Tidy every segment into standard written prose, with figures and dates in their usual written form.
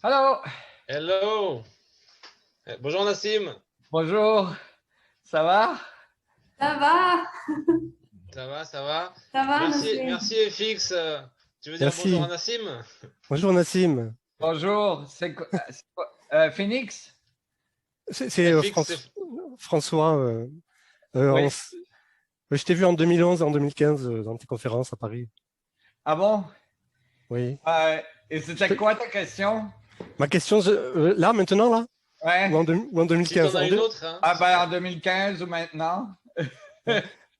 Allô, Hello! Bonjour Nassim, bonjour, ça va? Ça va, ça va, ça va? ça va, Merci, Nassim. merci FX. Tu veux dire bonjour à Merci. Nassim? Bonjour Nassim. Bonjour, Phoenix? C'est FX, c'est... François. Oui. Je t'ai vu en 2011 et en 2015 dans tes conférences à Paris. Ah bon? Oui. Et c'était quoi ta question? Ma question, là, maintenant, là? Ouais. Ou en Si 2015? t'en as une autre, hein? En 2015 ou maintenant?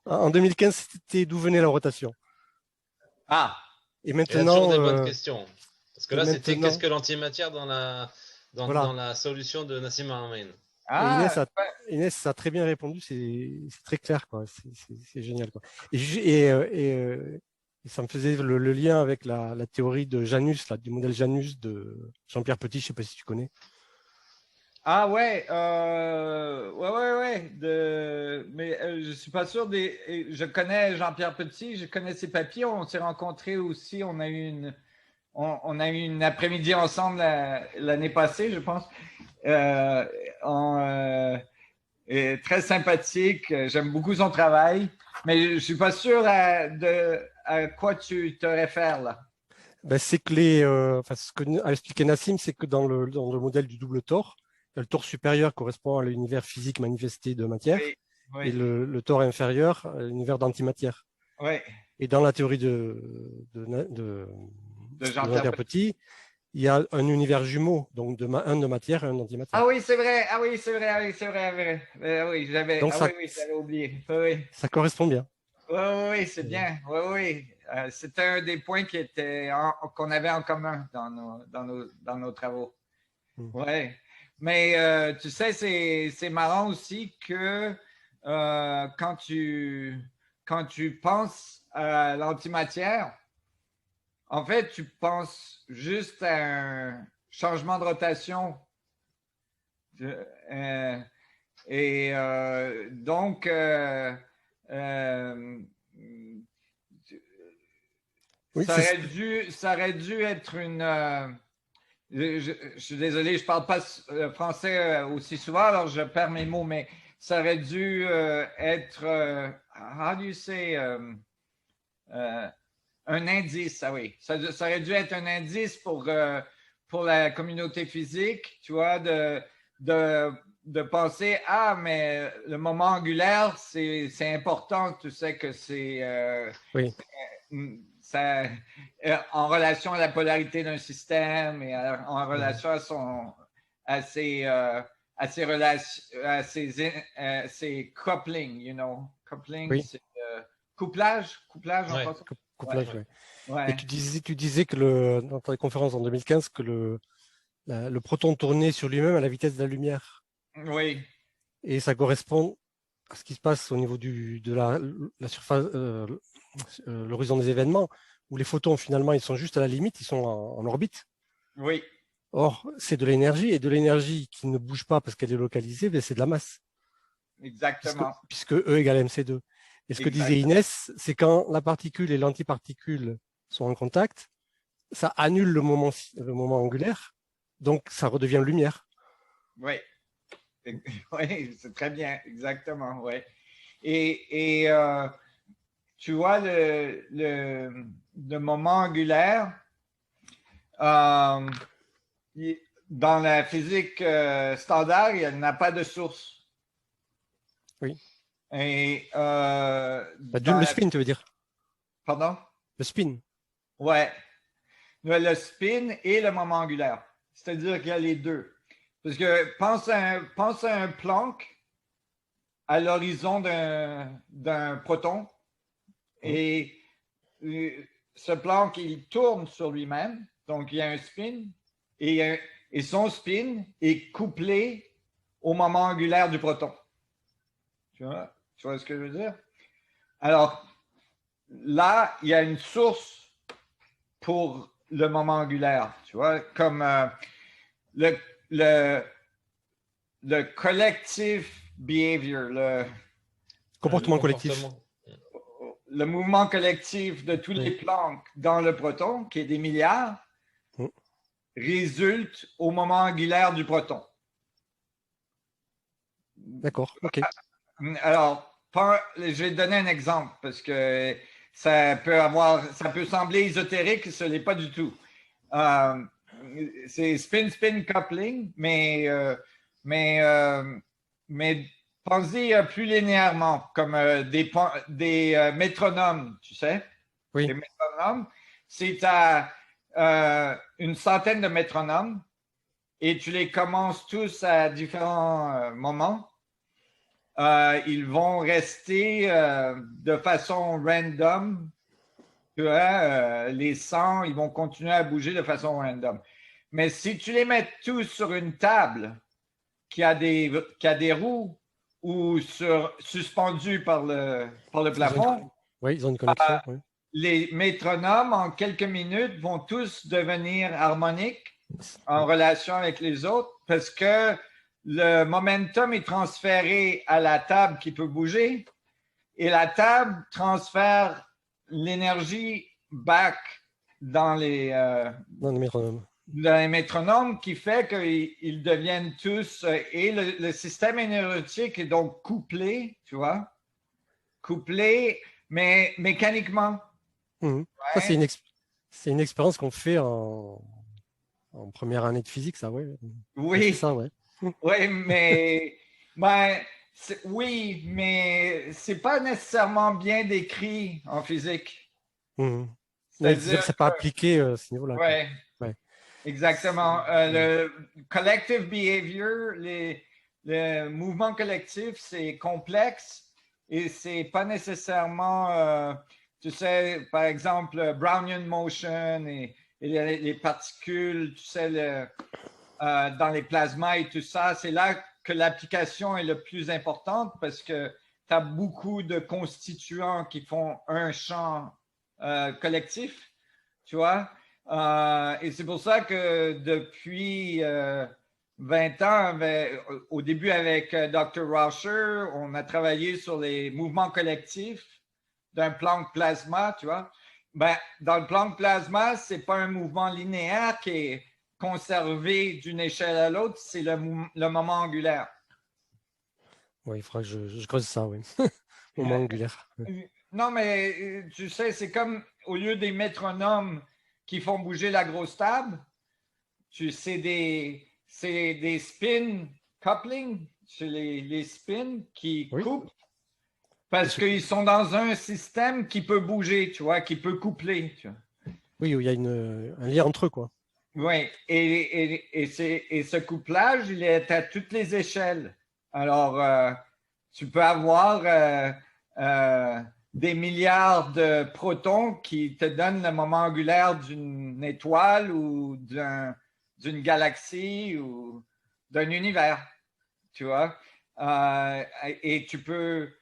En 2015, c'était d'où venait la rotation. Ah, Et Il y a toujours maintenant, des bonnes questions. Parce que et là, c'était maintenant, qu'est-ce que l'antimatière dans voilà. la solution de Nassim Haramein. Et ah, Inès a très bien répondu, c'est très clair, quoi. C'est génial, quoi. Et ça me faisait le lien avec la théorie de Janus, là, du modèle Janus de Jean-Pierre Petit, je ne sais pas si tu connais. ah ouais, ouais. Mais je suis pas sûr je connais Jean-Pierre Petit, je connais ses papiers, on s'est rencontrés aussi, on a eu une après-midi ensemble l'année passée, je pense. Euh, on, est très sympathique. J'aime beaucoup son travail, mais je suis pas sûr à quoi tu te réfères là. Ben, c'est que ce que a expliqué Nassim, c'est que dans le modèle du double tore, le tore supérieur correspond à l'univers physique manifesté de matière Oui, et oui, le tore inférieur à l'univers d'antimatière. oui, Et dans la théorie de de Jean-Pierre Jean-Pierre Petit. Petit, il y a un univers jumeau, donc un de matière et un d'antimatière. Ah oui, c'est vrai. Ah oui, c'est vrai. Ah oui, c'est vrai. Oui, Donc j'avais oublié. Oui, ça correspond bien. oui, c'est bien. Oui. C'était un des points qu'on avait en commun dans nos travaux. Mm. Ouais. Mais tu sais, c'est marrant aussi que quand tu penses à l'antimatière, en fait, tu penses juste à un changement de rotation. Euh, et donc, Oui, ça aurait dû être une. Je suis désolé, je ne parle pas français aussi souvent, alors je perds mes mots, mais ça aurait dû être, how do you say, un indice, ah oui. Ça aurait dû être un indice pour la communauté physique, tu vois, de penser, ah, mais le moment angulaire, c'est important, tu sais que c'est oui. ça, en relation à la polarité d'un système et en relation à ses coupling, you know. Coupling, Oui. c'est couplage en Ouais. français. Couplage, Ouais. ouais. Et Ouais. tu disais que dans ta conférence en 2015 que le proton tournait sur lui-même à la vitesse de la lumière. Oui. Et ça correspond à ce qui se passe au niveau de la surface, l'horizon des événements, où les photons, finalement, ils sont juste à la limite, ils sont en orbite. Oui. Or, c'est de l'énergie, et de l'énergie qui ne bouge pas parce qu'elle est localisée, c'est de la masse, Exactement. puisque E égale mc2. Et ce que disait Exactement. Inès, c'est quand la particule et l'antiparticule sont en contact, ça annule le moment angulaire, donc ça redevient lumière. Oui. Oui, c'est très bien. Exactement. Oui. Et tu vois, le moment angulaire, euh, dans la physique standard, il n'a pas de source. Oui. Et Le spin, tu veux dire? Pardon? Le spin. Ouais. Le spin et le moment angulaire. C'est-à-dire qu'il y a les deux. Parce que pense à un Planck à l'horizon d'un proton. Et ce Planck, il tourne sur lui-même. Donc, il y a un spin. Et son spin est couplé au moment angulaire du proton. Tu vois ce que je veux dire? Alors, là, il y a une source pour le moment angulaire. Tu vois, comme le, le, le collective behavior, Comportement collectif. le mouvement collectif de tous les Planck dans le proton, qui est des milliards, résulte au moment angulaire du proton. D'accord, ok. Alors, je vais te donner un exemple parce que ça peut sembler ésotérique, ce n'est pas du tout. C'est spin-spin coupling, mais pensez plus linéairement, comme des métronomes, tu sais. Oui. Les métronomes, c'est à une centaine de métronomes et tu les commences tous à différents moments. Ils vont rester de façon random. Tu vois, les 100, ils vont continuer à bouger de façon random. Mais si tu les mets tous sur une table qui a des roues ou suspendus par le plafond, Oui, ils ont une connexion. Oui. les métronomes, en quelques minutes, vont tous devenir harmoniques en relation avec les autres parce que le momentum est transféré à la table qui peut bouger et la table transfère l'énergie back dans les métronomes qui fait qu'ils deviennent tous et le système énergétique est donc couplé, tu vois, couplé, mais mécaniquement. Mmh. Ouais. Ça, c'est une expérience qu'on fait en première année de physique, ça, ouais. Oui. C'est ça, ouais. Oui, mais oui, mais c'est pas nécessairement bien décrit en physique. Mmh. C'est-à-dire C'est pas appliqué à ce niveau-là. Ouais, ouais. Exactement. Le collective behavior, le mouvement collectif, c'est complexe et c'est pas nécessairement, tu sais, par exemple, Brownian motion et les particules, tu sais, dans les plasmas et tout ça, c'est là que l'application est le plus importante parce que tu as beaucoup de constituants qui font un champ collectif, tu vois. Et c'est pour ça que depuis 20 ans, au début avec Dr. Rauscher, on a travaillé sur les mouvements collectifs d'un Planck plasma, tu vois. Ben, dans le Planck plasma, c'est pas un mouvement linéaire qui est conservé d'une échelle à l'autre, c'est le moment angulaire. Oui, il faudra que je creuse ça, oui. Moment angulaire. Non, mais tu sais, c'est comme au lieu des métronomes qui font bouger la grosse table, c'est des spin coupling, c'est les spins qui coupent parce qu'ils sont dans un système qui peut bouger, tu vois, qui peut coupler. Tu vois. Oui, il y a un lien entre eux, quoi. Oui, et ce couplage, il est à toutes les échelles. Alors, tu peux avoir des milliards de protons qui te donnent le moment angulaire d'une étoile ou d'une galaxie ou d'un univers, tu vois. Et tu peux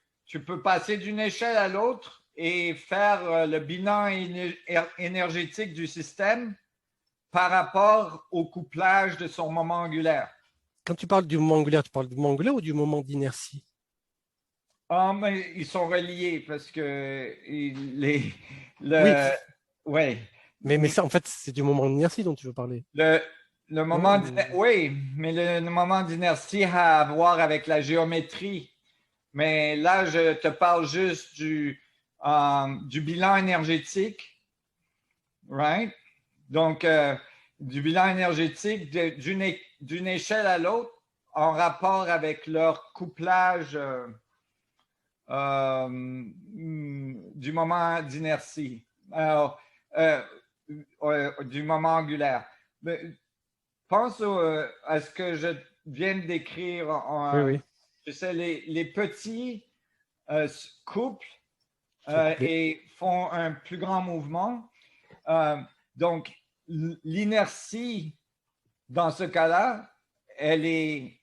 passer d'une échelle à l'autre et faire le bilan énergétique du système par rapport au couplage de son moment angulaire. Quand tu parles du moment angulaire, tu parles du moment angulaire ou du moment d'inertie? Ah, mais ils sont reliés parce que Oui, ouais. mais ça, en fait, c'est du moment d'inertie dont tu veux parler. Le moment oui, mais le moment d'inertie a à voir avec la géométrie. Mais là, je te parle juste du bilan énergétique, right? Donc, du bilan énergétique d'une échelle à l'autre en rapport avec leur couplage du moment d'inertie, du moment angulaire. Mais, pense à ce que je viens de décrire. Oui. Tu sais, les petits couplent couplés. et font un plus grand mouvement. Donc, l'inertie, dans ce cas-là, elle est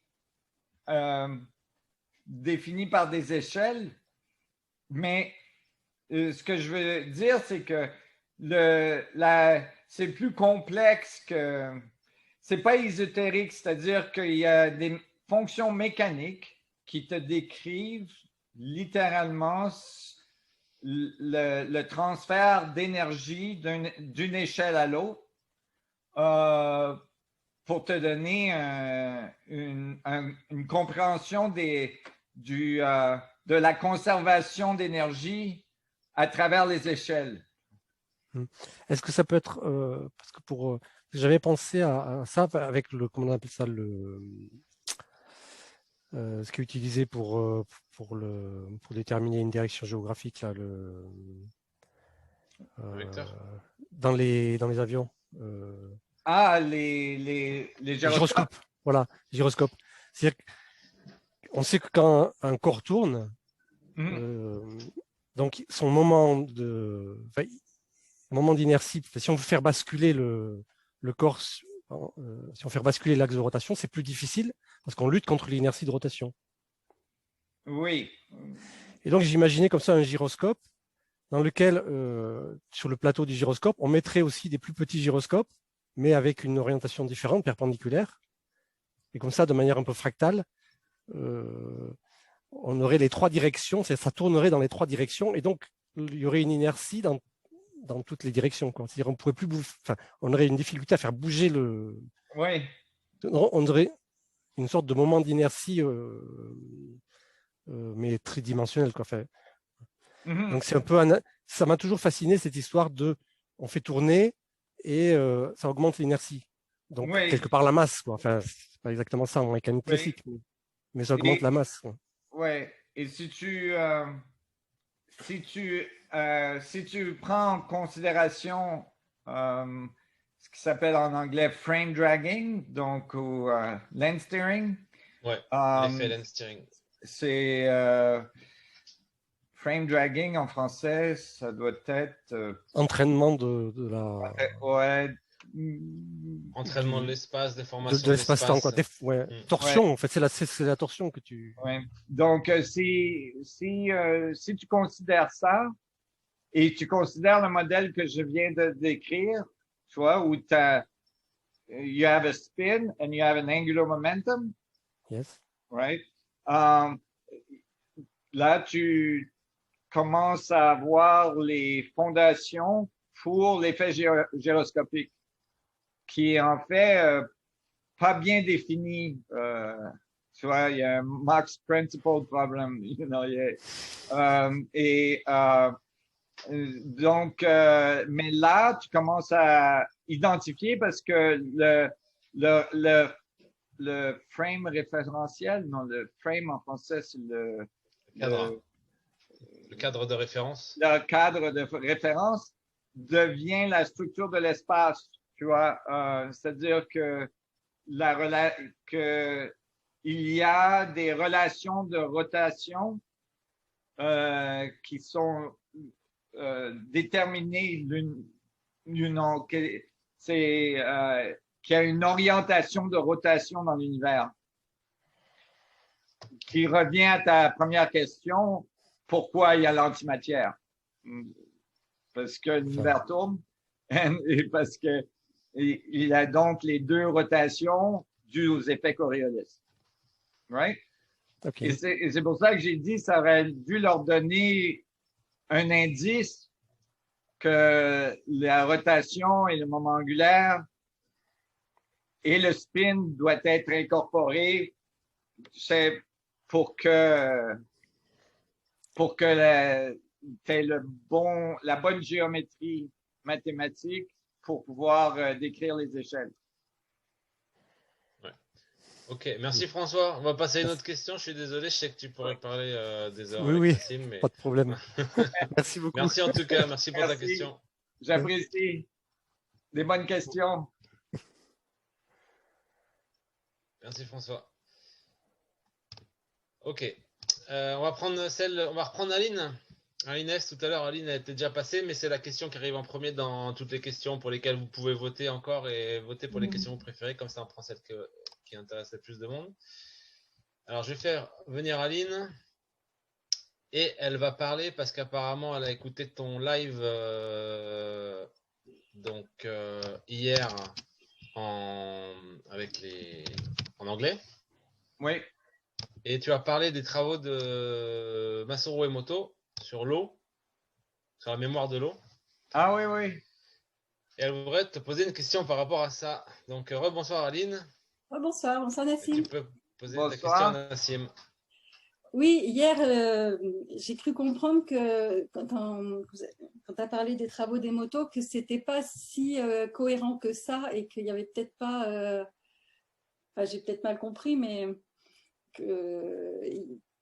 définie par des échelles, mais ce que je veux dire, c'est que c'est plus complexe que... C'est pas ésotérique, c'est-à-dire qu'il y a des fonctions mécaniques qui te décrivent littéralement le transfert d'énergie d'une échelle à l'autre pour te donner une compréhension de la conservation d'énergie à travers les échelles. Est-ce que ça peut être parce que j'avais pensé à ça avec comment on appelle ça ce qui est utilisé pour déterminer une direction géographique là, vecteur. dans les avions. Les gyroscopes. Voilà, gyroscope. C'est-à-dire qu'on sait que quand un corps tourne, donc son moment d'inertie, si on veut faire basculer le corps, si on veut faire basculer l'axe de rotation, c'est plus difficile parce qu'on lutte contre l'inertie de rotation. Oui. Et donc j'imaginais comme ça un gyroscope dans lequel, sur le plateau du gyroscope, on mettrait aussi des plus petits gyroscopes, mais avec une orientation différente, perpendiculaire. Et comme ça, de manière un peu fractale, on aurait les trois directions, ça tournerait dans les trois directions, et donc il y aurait une inertie dans toutes les directions. C'est-à-dire on pourrait plus on aurait une difficulté à faire bouger le. Oui. On aurait une sorte de moment d'inertie, mais tridimensionnel, quoi. Donc c'est un peu, ça m'a toujours fasciné cette histoire de, on fait tourner et ça augmente l'inertie. Donc quelque part la masse, quoi. Enfin, c'est pas exactement ça en mécanique classique, mais ça augmente la masse. Oui. Et si tu prends en considération ce qui s'appelle en anglais frame dragging, donc ou land steering. Ouais, l'effet land steering. C'est frame dragging en français, ça doit être entraînement de la. Ouais. Entraînement de l'espace, déformation de l'espace-temps, quoi. Torsion, en fait, c'est la torsion que tu. Ouais. Donc, si tu considères ça et tu considères le modèle que je viens de décrire, tu vois, où you have a spin and you have an angular momentum. Yes. Right? Là, tu commences à avoir les fondations pour l'effet gyroscopique, qui est en fait pas bien défini. Tu vois, il y a un Mach's Principle problem. You know, donc, mais là, tu commences à identifier parce que le frame référentiel, non, le frame en français, c'est le cadre de référence. Le cadre de référence devient la structure de l'espace, tu vois. C'est-à-dire que il y a des relations de rotation qui sont déterminées qui a une orientation de rotation dans l'univers. Qui revient à ta première question, pourquoi il y a l'antimatière? Parce que l'univers tourne et parce que il y a donc les deux rotations dues aux effets Coriolis. Right? Okay. Et c'est pour ça que j'ai dit ça aurait dû leur donner un indice que la rotation et le moment angulaire et le spin doivent être incorporés pour que tu aies la bonne géométrie mathématique pour pouvoir décrire les échelles. Ouais. Ok, merci François. On va passer à une autre question. Je suis désolé, je sais que tu pourrais parler des heures avec Nassim, mais... pas de problème. Merci beaucoup. Merci en tout cas, merci pour ta question. J'apprécie. Des bonnes questions. Merci François. Ok. On va reprendre Aline. Aline S, tout à l'heure, Aline a été déjà passée, mais c'est la question qui arrive en premier dans toutes les questions pour lesquelles vous pouvez voter encore et voter pour les questions que vous préférez. Comme ça, on prend celle qui intéresse le plus de monde. Alors, je vais faire venir Aline et elle va parler parce qu'apparemment, elle a écouté ton live hier en anglais. Oui. Et tu as parlé des travaux de Masaru Emoto sur l'eau, sur la mémoire de l'eau. Ah oui, oui. Et elle voudrait te poser une question par rapport à ça. Donc, rebonsoir Aline. Bonsoir, bonsoir Nassim. Tu peux poser ta question à Nassim. Oui, hier, j'ai cru comprendre que quand tu as parlé des travaux des motos, que c'était pas si cohérent que ça et qu'il y avait peut-être pas, enfin, j'ai peut-être mal compris, mais que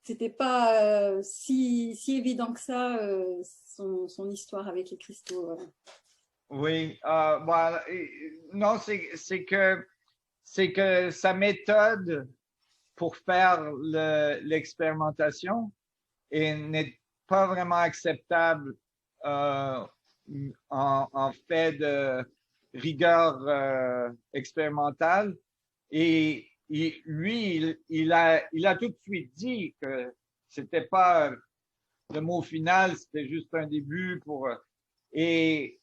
c'était pas si évident que ça, son histoire avec les cristaux. Oui, bon, non, c'est que sa méthode pour faire l'expérimentation n'est pas vraiment acceptable en fait de rigueur expérimentale. Et lui, il a tout de suite dit que c'était pas le mot final, c'était juste un début pour. Mais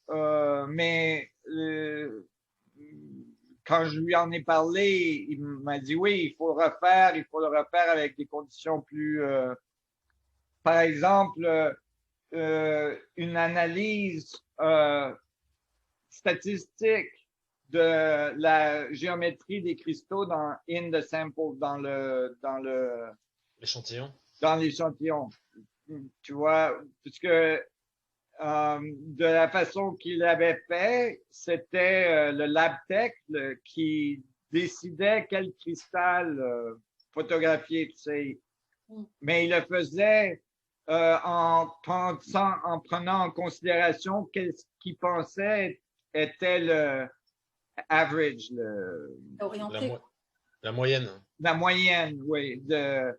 quand je lui en ai parlé, il m'a dit oui, il faut le refaire avec des conditions plus. Par exemple, une analyse statistique de la géométrie des cristaux in the sample, dans l'échantillon. Dans l'échantillon. Tu vois, puisque de la façon qu'il avait fait, c'était le LabTech qui décidait quel cristal photographier, tu sais. Mais il le faisait en prenant en considération ce qu'il pensait était le average, la moyenne. La moyenne, oui, de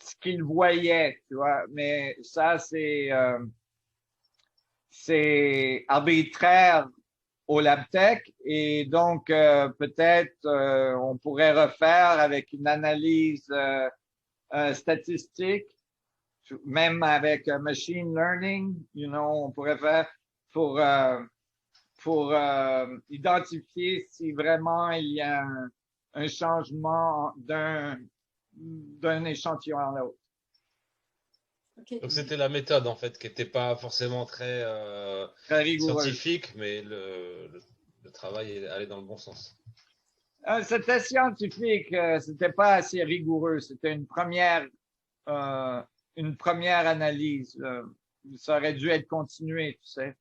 ce qu'il voyait, tu vois. Mais ça, c'est arbitraire au LabTech et donc peut-être on pourrait refaire avec une analyse statistique, même avec machine learning, on pourrait faire pour identifier si vraiment il y a un changement d'un échantillon à l'autre. Okay. Donc c'était la méthode en fait qui n'était pas forcément très scientifique, mais le travail allait dans le bon sens. C'était scientifique, c'était pas assez rigoureux. C'était une première analyse. Ça aurait dû être continué, tu sais.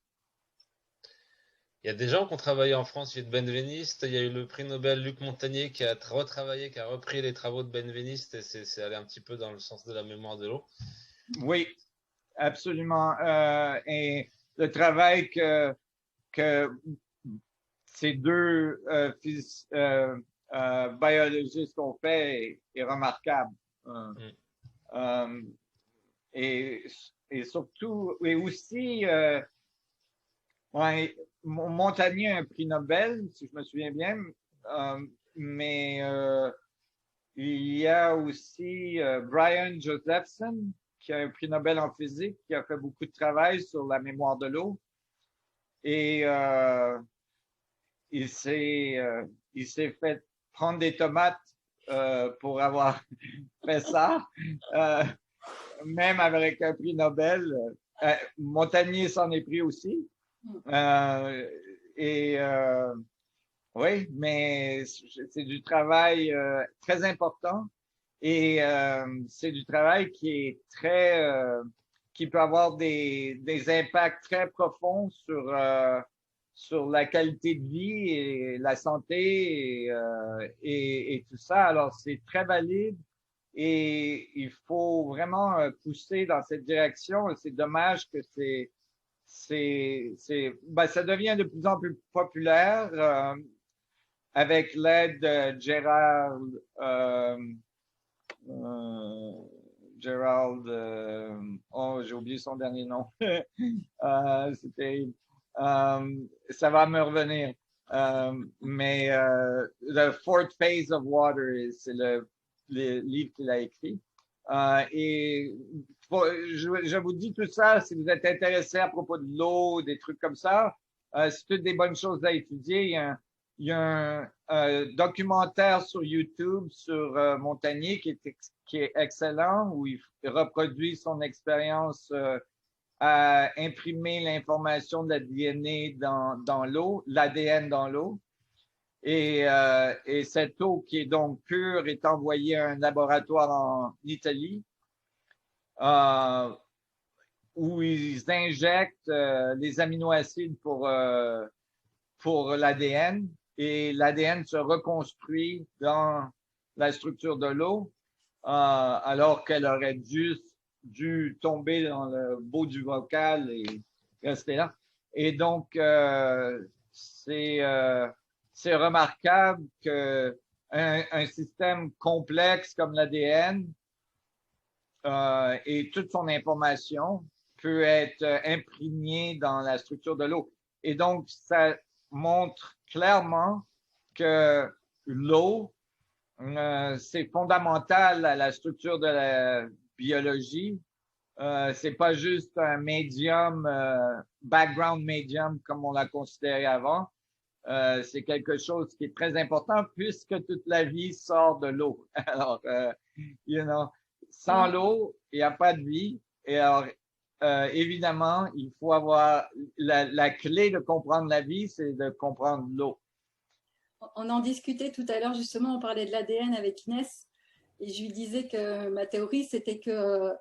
Il y a des gens qui ont travaillé en France chez Benveniste. Il y a eu le prix Nobel Luc Montagnier qui a retravaillé, qui a repris les travaux de Benveniste et c'est allé un petit peu dans le sens de la mémoire de l'eau. Oui, absolument. Et le travail que ces deux biologistes ont fait est remarquable. Et surtout, et aussi, Montagnier a un prix Nobel, si je me souviens bien, mais il y a aussi Brian Josephson, qui a un prix Nobel en physique, qui a fait beaucoup de travail sur la mémoire de l'eau. Et il s'est fait prendre des tomates pour avoir fait ça. Même avec un prix Nobel. Montagnier s'en est pris aussi. Oui, mais c'est du travail très important et c'est du travail qui est qui peut avoir des impacts très profonds sur la qualité de vie et la santé et tout ça. Alors, c'est très valide et il faut vraiment pousser dans cette direction. C'est dommage que ça devient de plus en plus populaire avec l'aide de Gerald, j'ai oublié son dernier nom. Ça va me revenir. Mais The Fourth Phase of Water, c'est le livre qu'il a écrit. Et je vous dis tout ça, si vous êtes intéressé à propos de l'eau, des trucs comme ça, c'est toutes des bonnes choses à étudier. Il y a un documentaire sur YouTube sur Montagnier qui est excellent, où il reproduit son expérience à imprimer l'information de l'ADN dans l'eau, l'ADN dans l'eau. Et cette eau qui est donc pure est envoyée à un laboratoire en Italie où ils injectent les aminoacides pour l'ADN et l'ADN se reconstruit dans la structure de l'eau alors qu'elle aurait dû tomber dans le bout du bocal et rester là. Et donc, c'est remarquable qu'un système complexe comme l'ADN et toute son information peut être imprégné dans la structure de l'eau. Et donc, ça montre clairement que l'eau, c'est fondamental à la structure de la biologie. C'est pas juste un médium, background médium comme on l'a considéré avant. C'est quelque chose qui est très important puisque toute la vie sort de l'eau. Alors, sans l'eau, il n'y a pas de vie. Et alors, évidemment, il faut avoir la clé de comprendre la vie, c'est de comprendre l'eau. On en discutait tout à l'heure, justement, on parlait de l'ADN avec Inès, et je lui disais que ma théorie, c'était que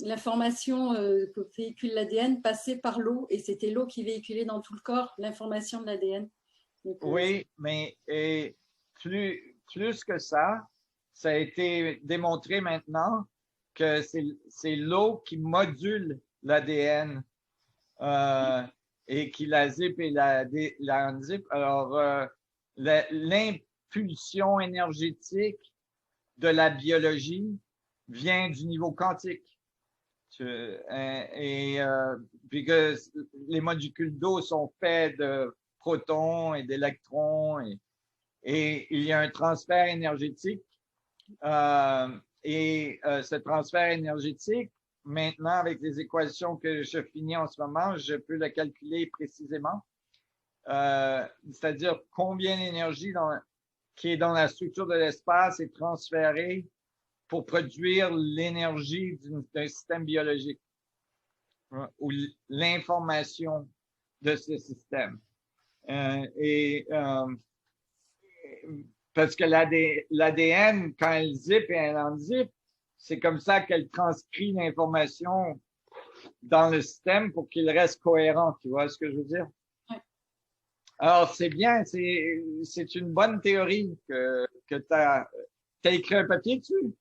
l'information que véhicule l'ADN passait par l'eau, et c'était l'eau qui véhiculait dans tout le corps l'information de l'ADN. Oui, mais plus que ça a été démontré maintenant que c'est l'eau qui module l'ADN et qui la zip et la unzip. Alors, l'impulsion énergétique de la biologie vient du niveau quantique. Puis que les molécules d'eau sont faits de protons et d'électrons et il y a un transfert énergétique. Ce transfert énergétique, maintenant, avec les équations que je finis en ce moment, je peux le calculer précisément. C'est-à-dire combien d'énergie qui est dans la structure de l'espace est transférée pour produire l'énergie d'un système biologique ou l'information de ce système. Parce que l'ADN, quand elle zip et elle unzip, c'est comme ça qu'elle transcrit l'information dans le système pour qu'il reste cohérent. Tu vois ce que je veux dire? Oui. Alors, c'est bien, c'est une bonne théorie que tu as écrit un papier dessus.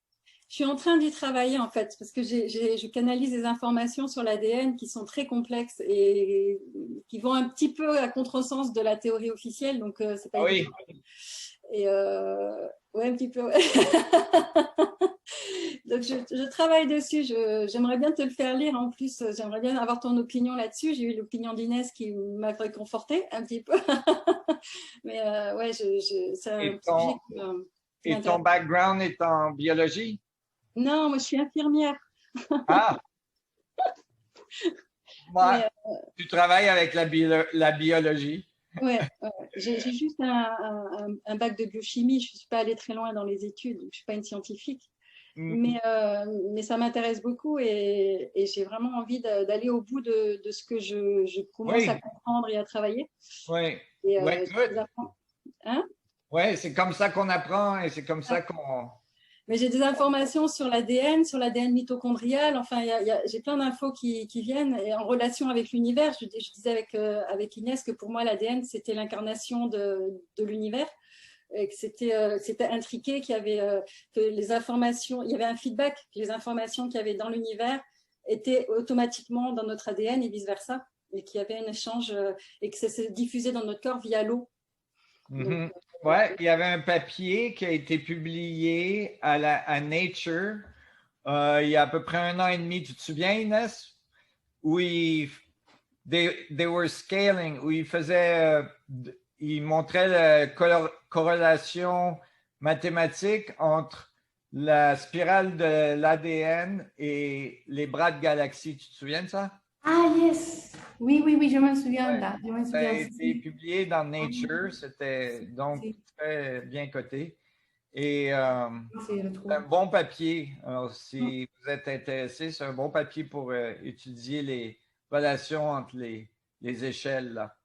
Je suis en train d'y travailler, en fait, parce que je canalise des informations sur l'ADN qui sont très complexes et qui vont un petit peu à contresens de la théorie officielle, donc c'est pas évident. Et ouais, un petit peu. Ouais. Donc, je travaille dessus. J'aimerais bien te le faire lire. En plus, j'aimerais bien avoir ton opinion là-dessus. J'ai eu l'opinion d'Inès qui m'a réconfortée un petit peu. Mais ouais, c'est un sujet qui Et ton background est en biologie? Non, moi, je suis infirmière. Ah! Moi, tu travailles avec la biologie. Ouais, j'ai juste un bac de biochimie. Je ne suis pas allée très loin dans les études. Je ne suis pas une scientifique. Mais ça m'intéresse beaucoup et j'ai vraiment envie d'aller au bout de ce que je commence à comprendre et à travailler. Oui. Hein? Oui, c'est comme ça qu'on apprend et c'est comme ça qu'on… Mais j'ai des informations sur l'ADN mitochondrial. Enfin, j'ai plein d'infos qui viennent et en relation avec l'univers. Je disais avec Inès que pour moi, l'ADN, c'était l'incarnation de l'univers. Et que c'était intriqué, qu'il y avait que les informations, il y avait un feedback, que les informations qu'il y avait dans l'univers étaient automatiquement dans notre ADN et vice-versa. Et qu'il y avait un échange et que ça se diffusait dans notre corps via l'eau. Donc, ouais, il y avait un papier qui a été publié à Nature il y a à peu près 1 an et demi. Tu te souviens, Inès? Où they were scaling, où ils montraient la corrélation mathématique entre la spirale de l'ADN et les bras de galaxies. Tu te souviens de ça? Ah, yes! Oui, je me souviens. Ouais, ça a été publié dans Nature, c'était donc très bien coté. Et C'est le trou. un bon papier. Alors, si vous êtes intéressé, c'est un bon papier pour étudier les relations entre les échelles. Là.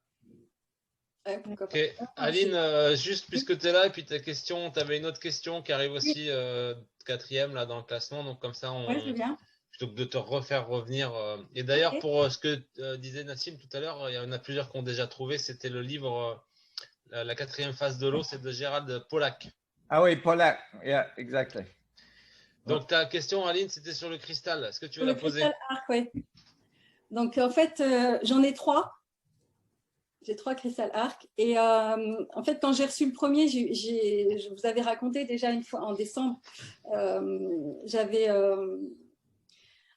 Ok, Aline, juste puisque tu es là, et puis ta question, tu avais une autre question qui arrive aussi quatrième là dans le classement, donc comme ça, c'est bien. plutôt que de te refaire revenir. Et d'ailleurs, pour ce que disait Nassim tout à l'heure, il y en a plusieurs qui ont déjà trouvé, c'était le livre La quatrième phase de l'eau, c'est de Gérald Pollack. Ah oui, Pollack, yeah, exactly. Donc ta question, Aline, c'était sur le cristal. Est-ce que tu veux la poser? Le cristal arc, oui. Donc en fait, j'en ai 3. J'ai 3 cristals arc. Et en fait, quand j'ai reçu le premier, je vous avais raconté déjà une fois en décembre,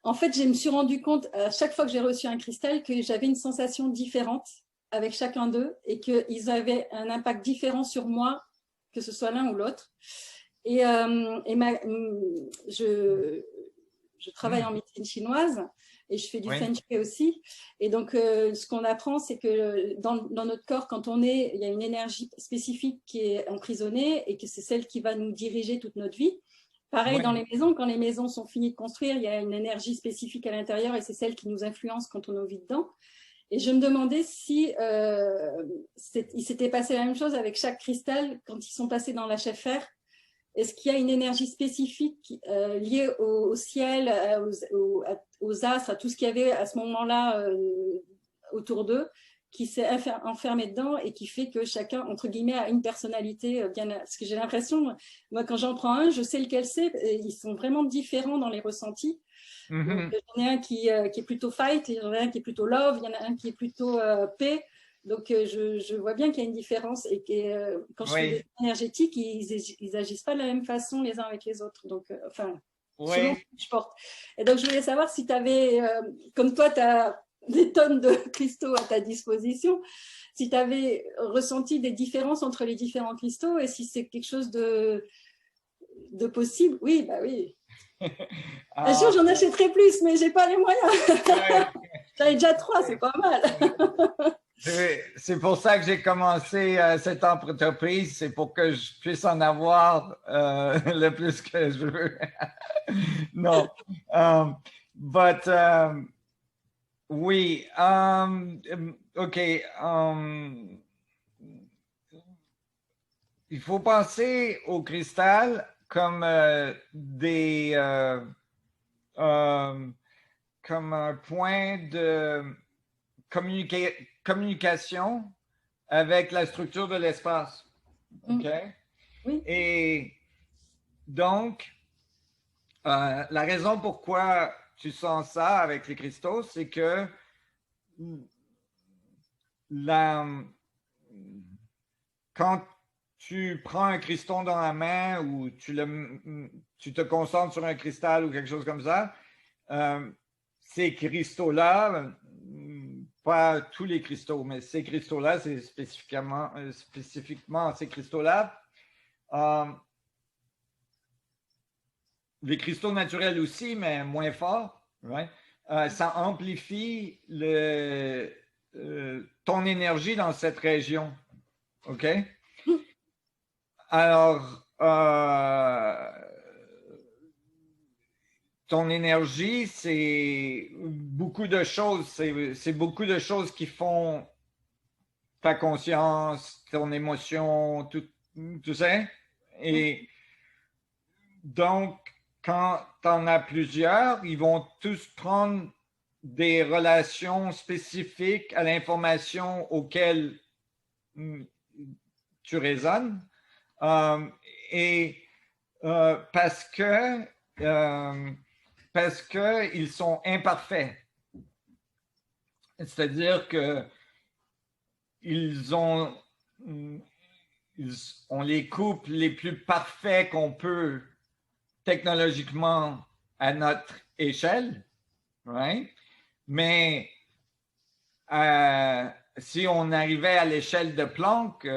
en fait, je me suis rendu compte à chaque fois que j'ai reçu un cristal que j'avais une sensation différente avec chacun d'eux et qu'ils avaient un impact différent sur moi, que ce soit l'un ou l'autre. Et je travaille en médecine chinoise et je fais du Feng Shui aussi. Et donc, ce qu'on apprend, c'est que dans notre corps, quand il y a une énergie spécifique qui est emprisonnée et que c'est celle qui va nous diriger toute notre vie. Pareil dans les maisons, quand les maisons sont finies de construire, il y a une énergie spécifique à l'intérieur et c'est celle qui nous influence quand on vit dedans. Et je me demandais si il s'était passé la même chose avec chaque cristal quand ils sont passés dans la HFR. Est-ce qu'il y a une énergie spécifique liée au ciel, aux astres, à tout ce qu'il y avait à ce moment-là autour d'eux, qui s'est enfermé dedans et qui fait que chacun, entre guillemets, a une personnalité bien... Parce que j'ai l'impression, moi, quand j'en prends un, je sais lequel c'est. Ils sont vraiment différents dans les ressentis. Donc, il y en a un qui est plutôt fight, il y en a un qui est plutôt love, il y en a un qui est plutôt paix. Donc, je vois bien qu'il y a une différence et que quand je fais des énergétiques, ils n'agissent pas de la même façon les uns avec les autres. Donc, selon ce que je porte. Et donc, je voulais savoir si tu avais, comme toi, tu as des tonnes de cristaux à ta disposition, si tu avais ressenti des différences entre les différents cristaux et si c'est quelque chose de possible. Oui, bah oui. Un jour, j'en achèterai plus, mais j'ai pas les moyens. J'en ai déjà 3, c'est pas mal. C'est pour ça que j'ai commencé cette entreprise, c'est pour que je puisse en avoir le plus que je veux. Non. Oui. OK. Il faut penser au cristal comme comme un point de communication avec la structure de l'espace. OK? Oui. Et donc, la raison pourquoi tu sens ça avec les cristaux, c'est que quand tu prends un cristal dans la main ou tu te concentres sur un cristal ou quelque chose comme ça, ces cristaux-là, pas tous les cristaux, mais ces cristaux-là, c'est spécifiquement ces cristaux-là. Les cristaux naturels aussi, mais moins forts, right? Ça amplifie ton énergie dans cette région. OK? Alors, ton énergie, c'est beaucoup de choses. C'est beaucoup de choses qui font ta conscience, ton émotion, tout ça. Et donc, quand tu en as plusieurs, ils vont tous prendre des relations spécifiques à l'information auquel tu résonnes. Parce qu'ils sont imparfaits. C'est-à-dire que on les coupe les plus parfaits qu'on peut technologiquement à notre échelle, right? Mais si on arrivait à l'échelle de Planck,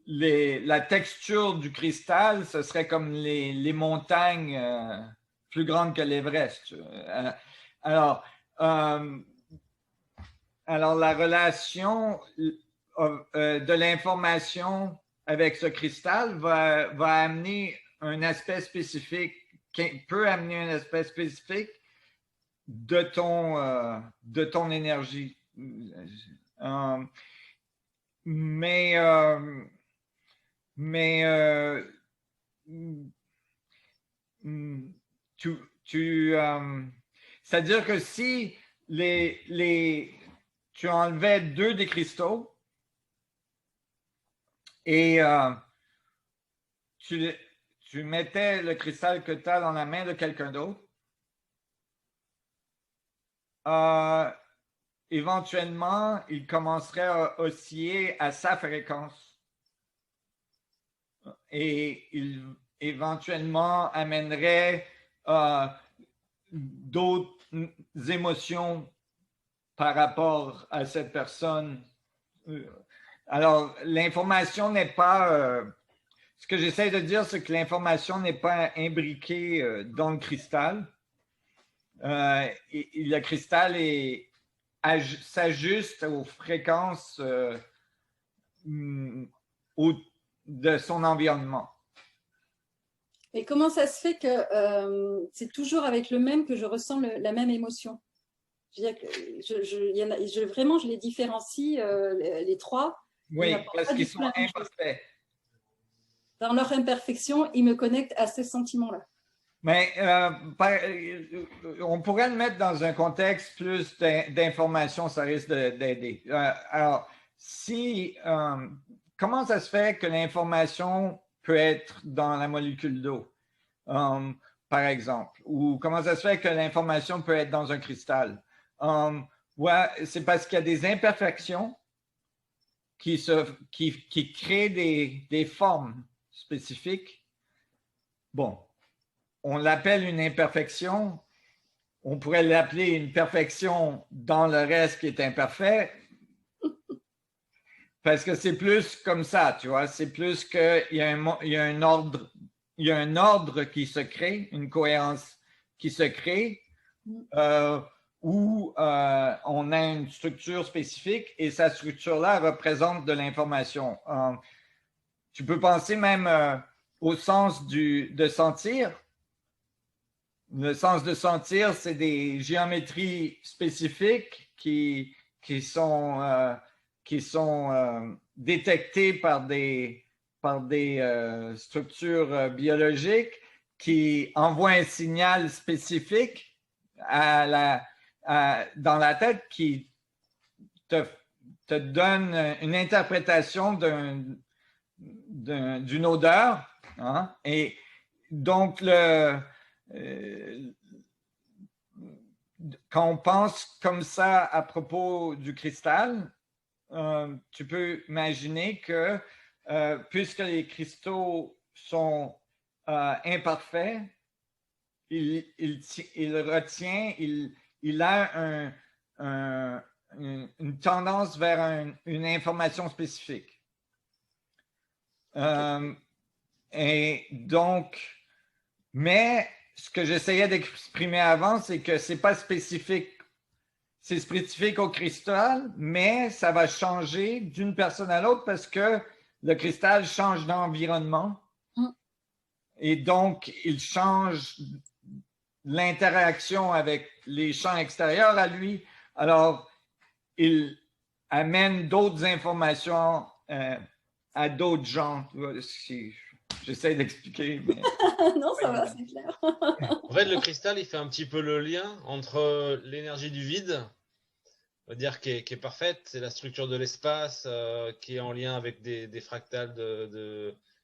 la texture du cristal, ce serait comme les montagnes plus grandes que l'Everest. Alors, la relation de l'information avec ce cristal va amener un aspect spécifique, peut amener un aspect spécifique de ton énergie. C'est-à-dire que si tu enlevais 2 des cristaux et tu mettais le cristal que tu as dans la main de quelqu'un d'autre, éventuellement, il commencerait à osciller à sa fréquence. Et il éventuellement amènerait d'autres émotions par rapport à cette personne. Alors, l'information n'est pas... ce que j'essaie de dire, c'est que l'information n'est pas imbriquée dans le cristal. Le cristal s'ajuste aux fréquences de son environnement. Et comment ça se fait que c'est toujours avec le même que je ressens la même émotion? Je veux dire que vraiment, je les différencie, les 3. Oui, parce qu'ils sont imparfaits. Dans leur imperfection, ils me connectent à ce sentiment-là. Mais on pourrait le mettre dans un contexte plus d'information, ça risque d'aider. Alors, comment ça se fait que l'information peut être dans la molécule d'eau, par exemple? Ou comment ça se fait que l'information peut être dans un cristal? C'est parce qu'il y a des imperfections qui créent des formes spécifiques. Bon. On l'appelle une imperfection. On pourrait l'appeler une perfection dans le reste qui est imparfait. Parce que c'est plus comme ça, tu vois. C'est plus qu'il y a un ordre, il y a un ordre qui se crée, une cohérence qui se crée, où on a une structure spécifique et cette structure-là représente de l'information. Tu peux penser même au sens de sentir. Le sens de sentir, c'est des géométries spécifiques qui sont détectées par des structures biologiques qui envoient un signal spécifique dans la tête qui te donne une interprétation d'une odeur. Hein? Et donc, quand on pense comme ça à propos du cristal, tu peux imaginer que puisque les cristaux sont imparfaits, il retient, il a une tendance vers une information spécifique. Et donc, mais ce que j'essayais d'exprimer avant, c'est que ce n'est pas spécifique. C'est spécifique au cristal, mais ça va changer d'une personne à l'autre parce que le cristal change d'environnement. Et donc, il change l'interaction avec les champs extérieurs à lui. Alors, il amène d'autres informations à d'autres gens. J'essaie d'expliquer. Mais... non, ça va, c'est clair. En fait, le cristal, il fait un petit peu le lien entre l'énergie du vide, on va dire qui est parfaite, c'est la structure de l'espace qui est en lien avec des fractales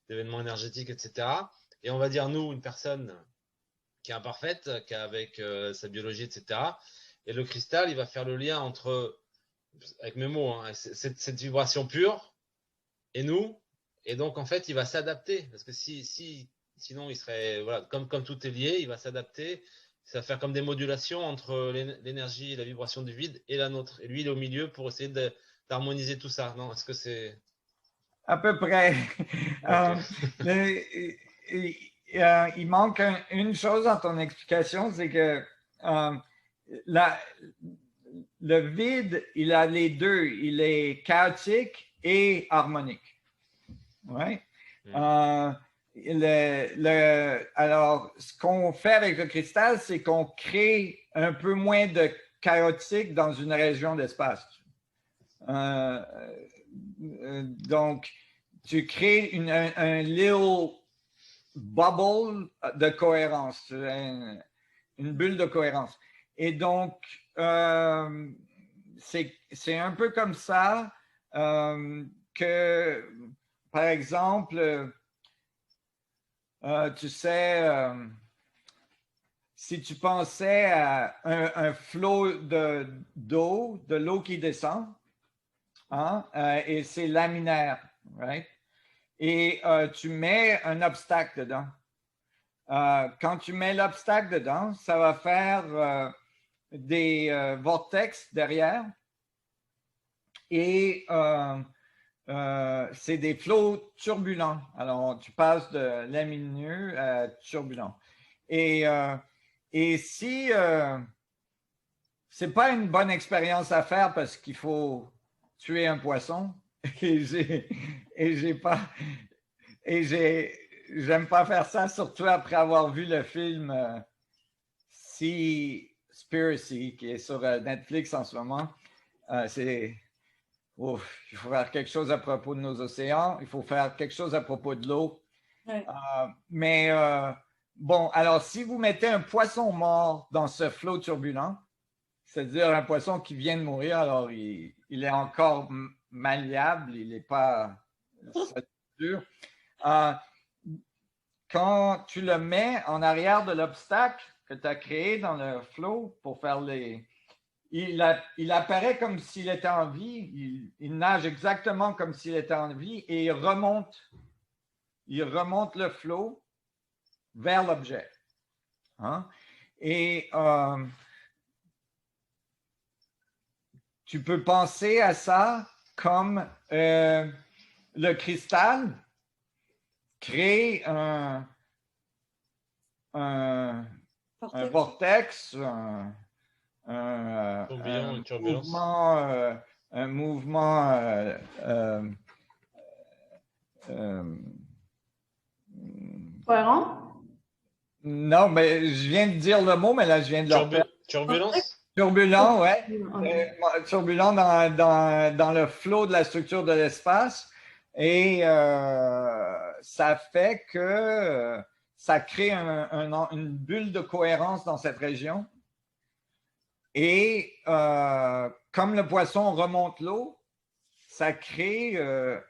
d'événements énergétiques, etc. Et on va dire, nous, une personne qui est imparfaite, qui est avec sa biologie, etc. Et le cristal, il va faire le lien entre, avec mes mots, hein, cette vibration pure et nous. Et donc, en fait, il va s'adapter. Parce que sinon, il serait, voilà, comme tout est lié, il va s'adapter. Ça va faire comme des modulations entre l'énergie et la vibration du vide et la nôtre. Et lui, il est au milieu pour essayer d'harmoniser tout ça. Non, est-ce que c'est... À peu près. Okay. Il manque une chose dans ton explication, c'est que le vide, il a les deux. Il est chaotique et harmonique. Ouais. Alors, ce qu'on fait avec le cristal, c'est qu'on crée un peu moins de chaotique dans une région d'espace. Donc, tu crées un little bubble de cohérence, une bulle de cohérence. Et donc, c'est un peu comme ça que, par exemple, tu sais, si tu pensais à un flot d'eau, de l'eau qui descend, hein, et c'est laminaire, right? Et tu mets un obstacle dedans. Quand tu mets l'obstacle dedans, ça va faire des vortex derrière et c'est des flots turbulents. Alors, tu passes de lamineux à turbulent. Et si c'est pas une bonne expérience à faire parce qu'il faut tuer un poisson j'aime pas faire ça, surtout après avoir vu le film Seaspiracy qui est sur Netflix en ce moment. Il faut faire quelque chose à propos de nos océans, il faut faire quelque chose à propos de l'eau. Ouais. Bon, alors si vous mettez un poisson mort dans ce flot turbulent, c'est-à-dire un poisson qui vient de mourir, alors il est encore malléable, il n'est pas dur. Quand tu le mets en arrière de l'obstacle que tu as créé dans le flot pour faire il apparaît comme s'il était en vie, il nage exactement comme s'il était en vie et il remonte le flot vers l'objet. Hein? Et tu peux penser à ça comme le cristal crée un vortex, un mouvement cohérent? Non, mais je viens de dire le mot, mais là, je viens de le repère. Turbulence? Turbulent, ouais. Turbulent dans le flot de la structure de l'espace. Et ça fait que ça crée une bulle de cohérence dans cette région. Et comme le poisson remonte l'eau, ça crée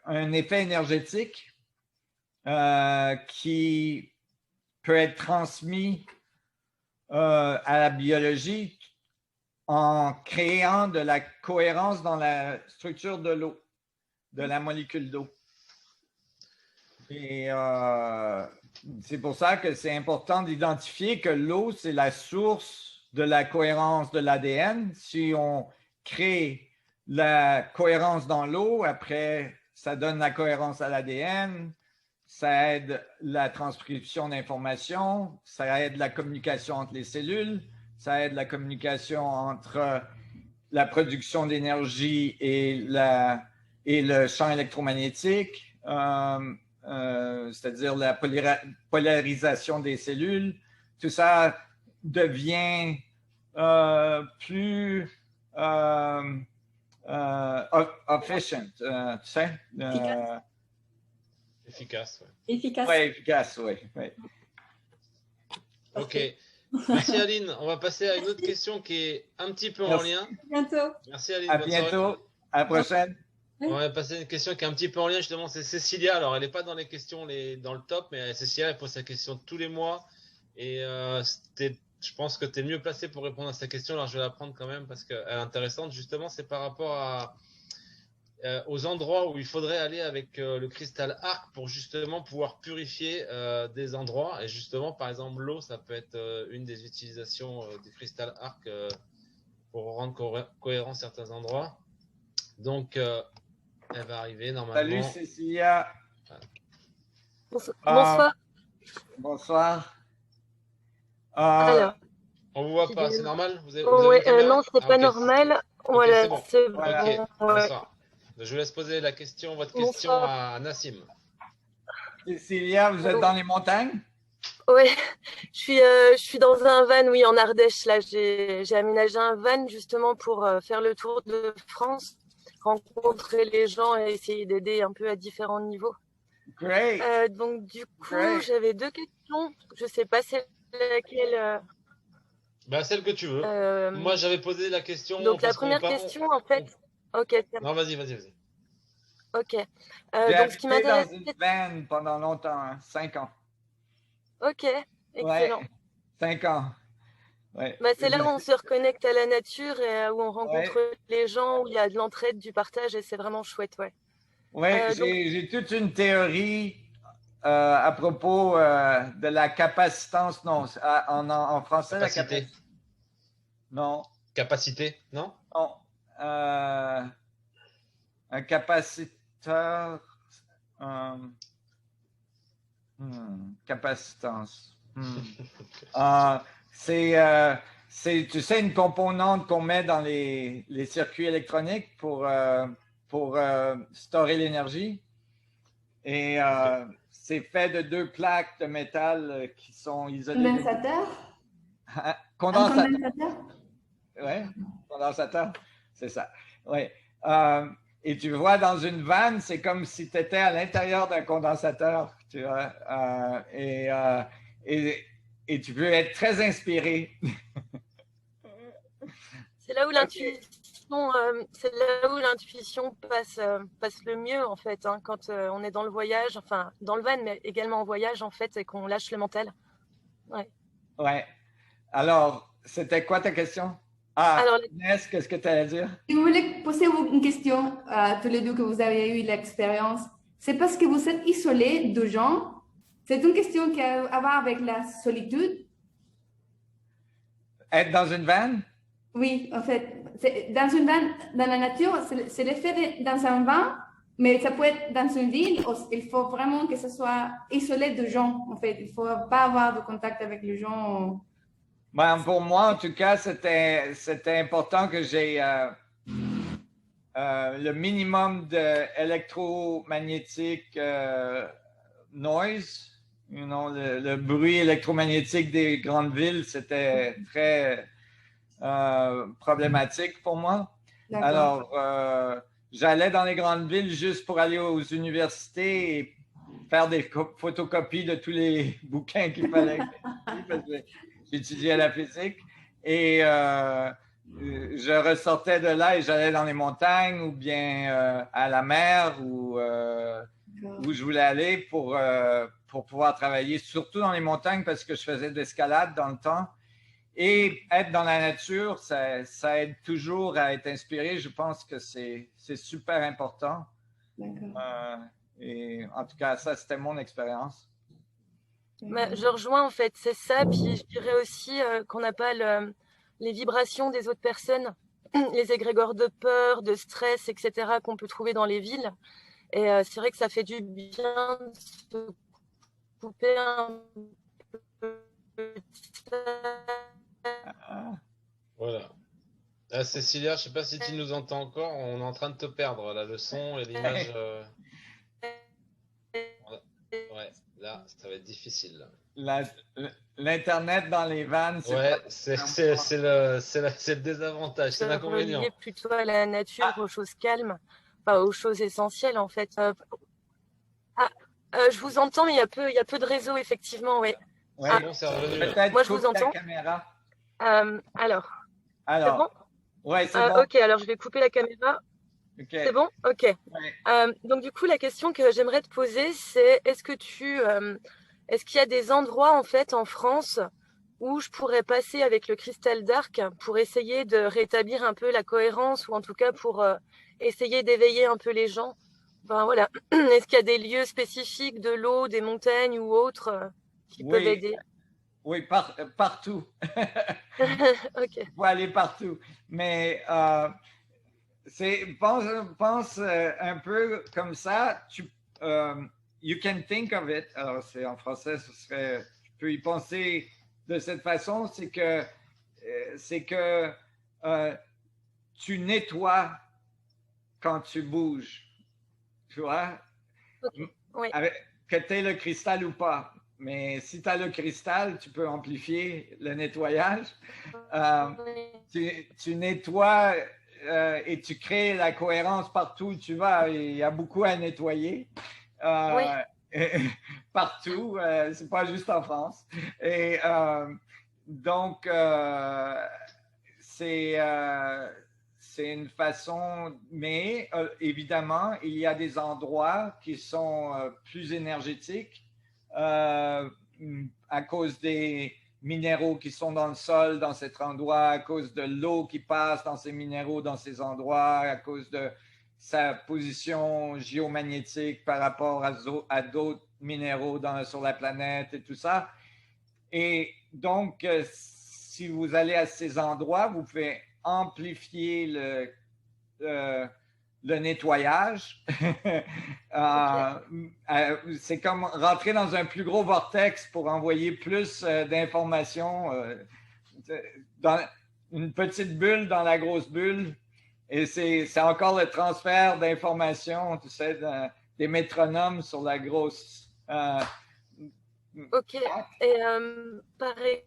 un effet énergétique qui peut être transmis à la biologie en créant de la cohérence dans la structure de l'eau, de la molécule d'eau. Et c'est pour ça que c'est important d'identifier que l'eau, c'est la source de la cohérence de l'ADN. Si on crée la cohérence dans l'eau, après, ça donne la cohérence à l'ADN, ça aide la transcription d'informations, ça aide la communication entre les cellules, ça aide la communication entre la production d'énergie et le champ électromagnétique, c'est-à-dire la polarisation des cellules. Tout ça devient plus efficient, tu sais? Efficace. Efficace. Oui, efficace, oui. Ok. Merci Aline. On va passer à une autre question qui est un petit peu en lien. À bientôt. Merci Aline. À bientôt. À la prochaine. On va passer à une question qui est un petit peu en lien, justement. C'est Cécilia. Alors, elle n'est pas dans les questions dans le top, mais Cécilia, elle pose sa question tous les mois. Et je pense que tu es mieux placé pour répondre à sa question. Alors, je vais la prendre quand même parce qu'elle est intéressante. Justement, c'est par rapport aux endroits où il faudrait aller avec le cristal arc pour justement pouvoir purifier des endroits. Et justement, par exemple, l'eau, ça peut être une des utilisations du cristal arc pour rendre cohérent certains endroits. Donc, elle va arriver normalement. Salut Cécilia. Bonsoir. Bonsoir. Alors, on vous voit pas, c'est normal? Vous avez non, c'est pas normal. Voilà, c'est bon. bon. Ok, bonsoir. Je vous laisse poser votre question à Nassim. Cécilia, vous êtes dans les montagnes? Oui, je suis dans un van, oui, en Ardèche. Là, j'ai aménagé un van justement pour faire le tour de France, rencontrer les gens et essayer d'aider un peu à différents niveaux. Great. Donc, du coup, j'avais 2 questions. Je sais pas c'est laquelle. Bah, celle que tu veux. Moi, j'avais posé la question. Donc, la première question, en fait. Ok. Non, vas-y. Ok. J'ai donc, ce qui habité dans m'intéresse. une van pendant longtemps, 5 ans. Ok, excellent. Ouais, 5 ans. Ouais. Bah, c'est là où on se reconnecte à la nature et où on rencontre les gens, où il y a de l'entraide, du partage et c'est vraiment chouette, ouais. Ouais, j'ai toute une théorie à propos de la capacitance. Non, en français, capacité. la capacité. Non. Capacité, non? Non. Un capaciteur. Capacitance. C'est, tu sais, une composante qu'on met dans les circuits électroniques pour storer l'énergie. Et c'est fait de 2 plaques de métal qui sont isolées. Condensateur? Condensateur. Un condensateur? Oui, condensateur, c'est ça. Oui. Et tu vois, dans une vanne, c'est comme si tu étais à l'intérieur d'un condensateur, tu vois, et tu peux être très inspiré. C'est là où l'intuition passe le mieux, en fait, hein, quand on est dans le voyage, enfin, dans le van, mais également en voyage, en fait, et qu'on lâche le mental. Ouais. Ouais. Alors, c'était quoi ta question? Alors, Inès, qu'est-ce que tu allais dire? Si vous voulez poser une question à tous les deux que vous avez eu l'expérience, c'est parce que vous êtes isolés de gens. C'est une question qui a à voir avec la solitude. Être dans une van? Oui, en fait, dans une van, dans la nature, c'est l'effet d'être dans un van, mais ça peut être dans une ville. Il faut vraiment que ce soit isolé de gens, en fait. Il ne faut pas avoir de contact avec les gens. Ben, pour moi, en tout cas, c'était important que j'ai le minimum d'électromagnétique noise. Le bruit électromagnétique des grandes villes, c'était très problématique pour moi. Alors, j'allais dans les grandes villes juste pour aller aux universités et faire des photocopies de tous les bouquins qu'il fallait parce que j'étudiais la physique. Et je ressortais de là et j'allais dans les montagnes ou bien à la mer où je voulais aller pour pouvoir travailler, surtout dans les montagnes parce que je faisais de l'escalade dans le temps. Et être dans la nature, ça aide toujours à être inspiré. Je pense que c'est super important. Et en tout cas, ça, c'était mon expérience. Je rejoins, en fait, c'est ça. Puis je dirais aussi qu'on n'a pas les vibrations des autres personnes, les égrégores de peur, de stress, etc., qu'on peut trouver dans les villes. Et c'est vrai que ça fait du bien de se couper un peu de ça. Voilà. Cécilia, je ne sais pas si tu nous entends encore. On est en train de te perdre, là, le son et l'image. Ouais, là, ça va être difficile. L'Internet dans les vannes, c'est le désavantage, c'est l'inconvénient. Relié plutôt à la nature, aux choses calmes, enfin, aux choses essentielles, en fait. Je vous entends, mais il y a peu de réseau, effectivement, oui. Bon, c'est revenu. Moi, je vous entends. Caméra. Alors. C'est bon? Ouais, c'est bon. Ok, alors je vais couper la caméra. Okay. C'est bon? Ok. Ouais. Donc du coup, la question que j'aimerais te poser, c'est est-ce qu'il y a des endroits en fait en France où je pourrais passer avec le cristal d'arc pour essayer de rétablir un peu la cohérence ou en tout cas pour essayer d'éveiller un peu les gens? Enfin voilà. Est-ce qu'il y a des lieux spécifiques, de l'eau, des montagnes ou autres qui peuvent aider? Oui, partout. Ok. Il faut aller partout. Mais pense un peu comme ça. You can think of it. Alors, c'est en français, je peux y penser de cette façon. C'est que tu nettoies quand tu bouges. Tu vois? Okay. Oui. que tu aies le cristal ou pas. Mais si tu as le cristal, tu peux amplifier le nettoyage. Tu nettoies et tu crées la cohérence partout où tu vas. Il y a beaucoup à nettoyer. Partout, c'est pas juste en France. Et donc, c'est une façon, mais évidemment, il y a des endroits qui sont plus énergétiques à cause des minéraux qui sont dans le sol dans cet endroit, à cause de l'eau qui passe dans ces minéraux dans ces endroits, à cause de sa position géomagnétique par rapport à d'autres minéraux sur la planète et tout ça. Et donc, si vous allez à ces endroits, vous pouvez amplifier le nettoyage. C'est comme rentrer dans un plus gros vortex pour envoyer plus d'informations dans une petite bulle dans la grosse bulle. Et c'est encore le transfert d'informations, tu sais, des métronomes sur la grosse. Ok. Et pareil.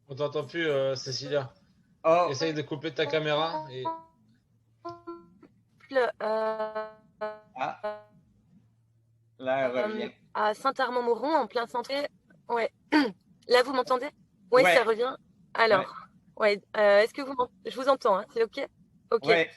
On t'entend plus, Cécilia. Oh. Essaye de couper ta caméra. Et... Là, elle revient. À Saint-Armand-Mauron, en plein centre. Ouais. Là, vous m'entendez? Oui, ouais. Ça revient. Alors, est-ce que je vous entends, hein, c'est OK? OK. Ouais.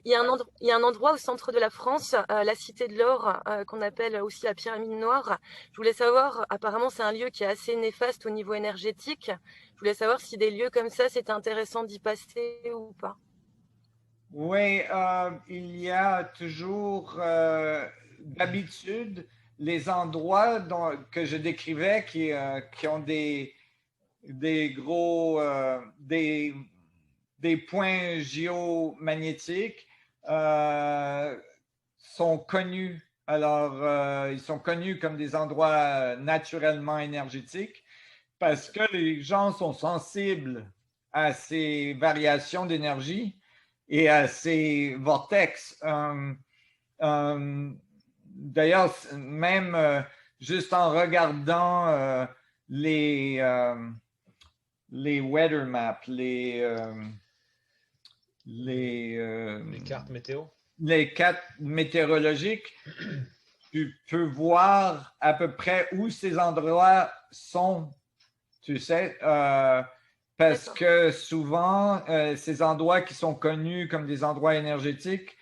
Il y a un endroit au centre de la France, la Cité de l'Or, qu'on appelle aussi la Pyramide Noire. Je voulais savoir, apparemment, c'est un lieu qui est assez néfaste au niveau énergétique. Je voulais savoir si des lieux comme ça, c'était intéressant d'y passer ou pas. Oui, il y a toujours, d'habitude, les endroits que je décrivais qui ont des gros, des points géomagnétiques sont connus. Alors, ils sont connus comme des endroits naturellement énergétiques parce que les gens sont sensibles à ces variations d'énergie et à ces vortex. D'ailleurs, même juste en regardant les weather maps, les cartes météo. Les cartes météorologiques, tu peux voir à peu près où ces endroits sont, tu sais, parce que souvent, ces endroits qui sont connus comme des endroits énergétiques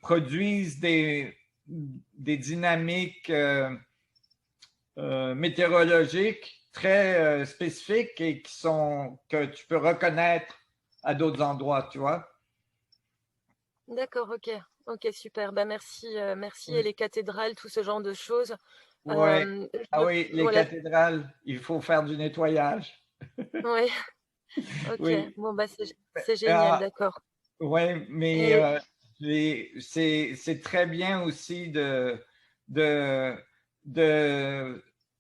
produisent des dynamiques météorologiques très spécifiques et que tu peux reconnaître à d'autres endroits, tu vois. D'accord, ok. Ok, super. Bah, merci. Et les cathédrales, tout ce genre de choses. Ouais. Oui, les cathédrales, il faut faire du nettoyage. Oui. Ok. Oui. Bon, bah, c'est génial, d'accord. Oui, mais c'est très bien aussi de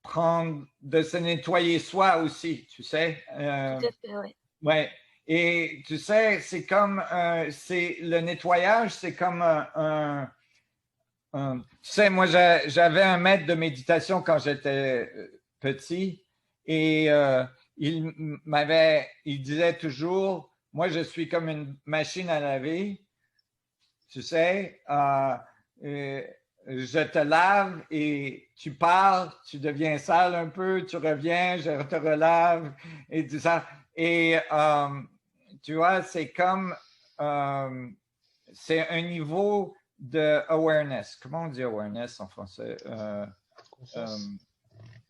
se nettoyer soi aussi, tu sais. Tout à fait, oui. Ouais. Et tu sais, c'est comme le nettoyage, c'est comme tu sais, moi, j'avais un maître de méditation quand j'étais petit et il disait toujours, moi, je suis comme une machine à laver, tu sais, je te lave et tu pars, tu deviens sale un peu, tu reviens, je te relave et tout ça. Et tu vois, c'est comme, c'est un niveau de awareness. Comment on dit awareness en français?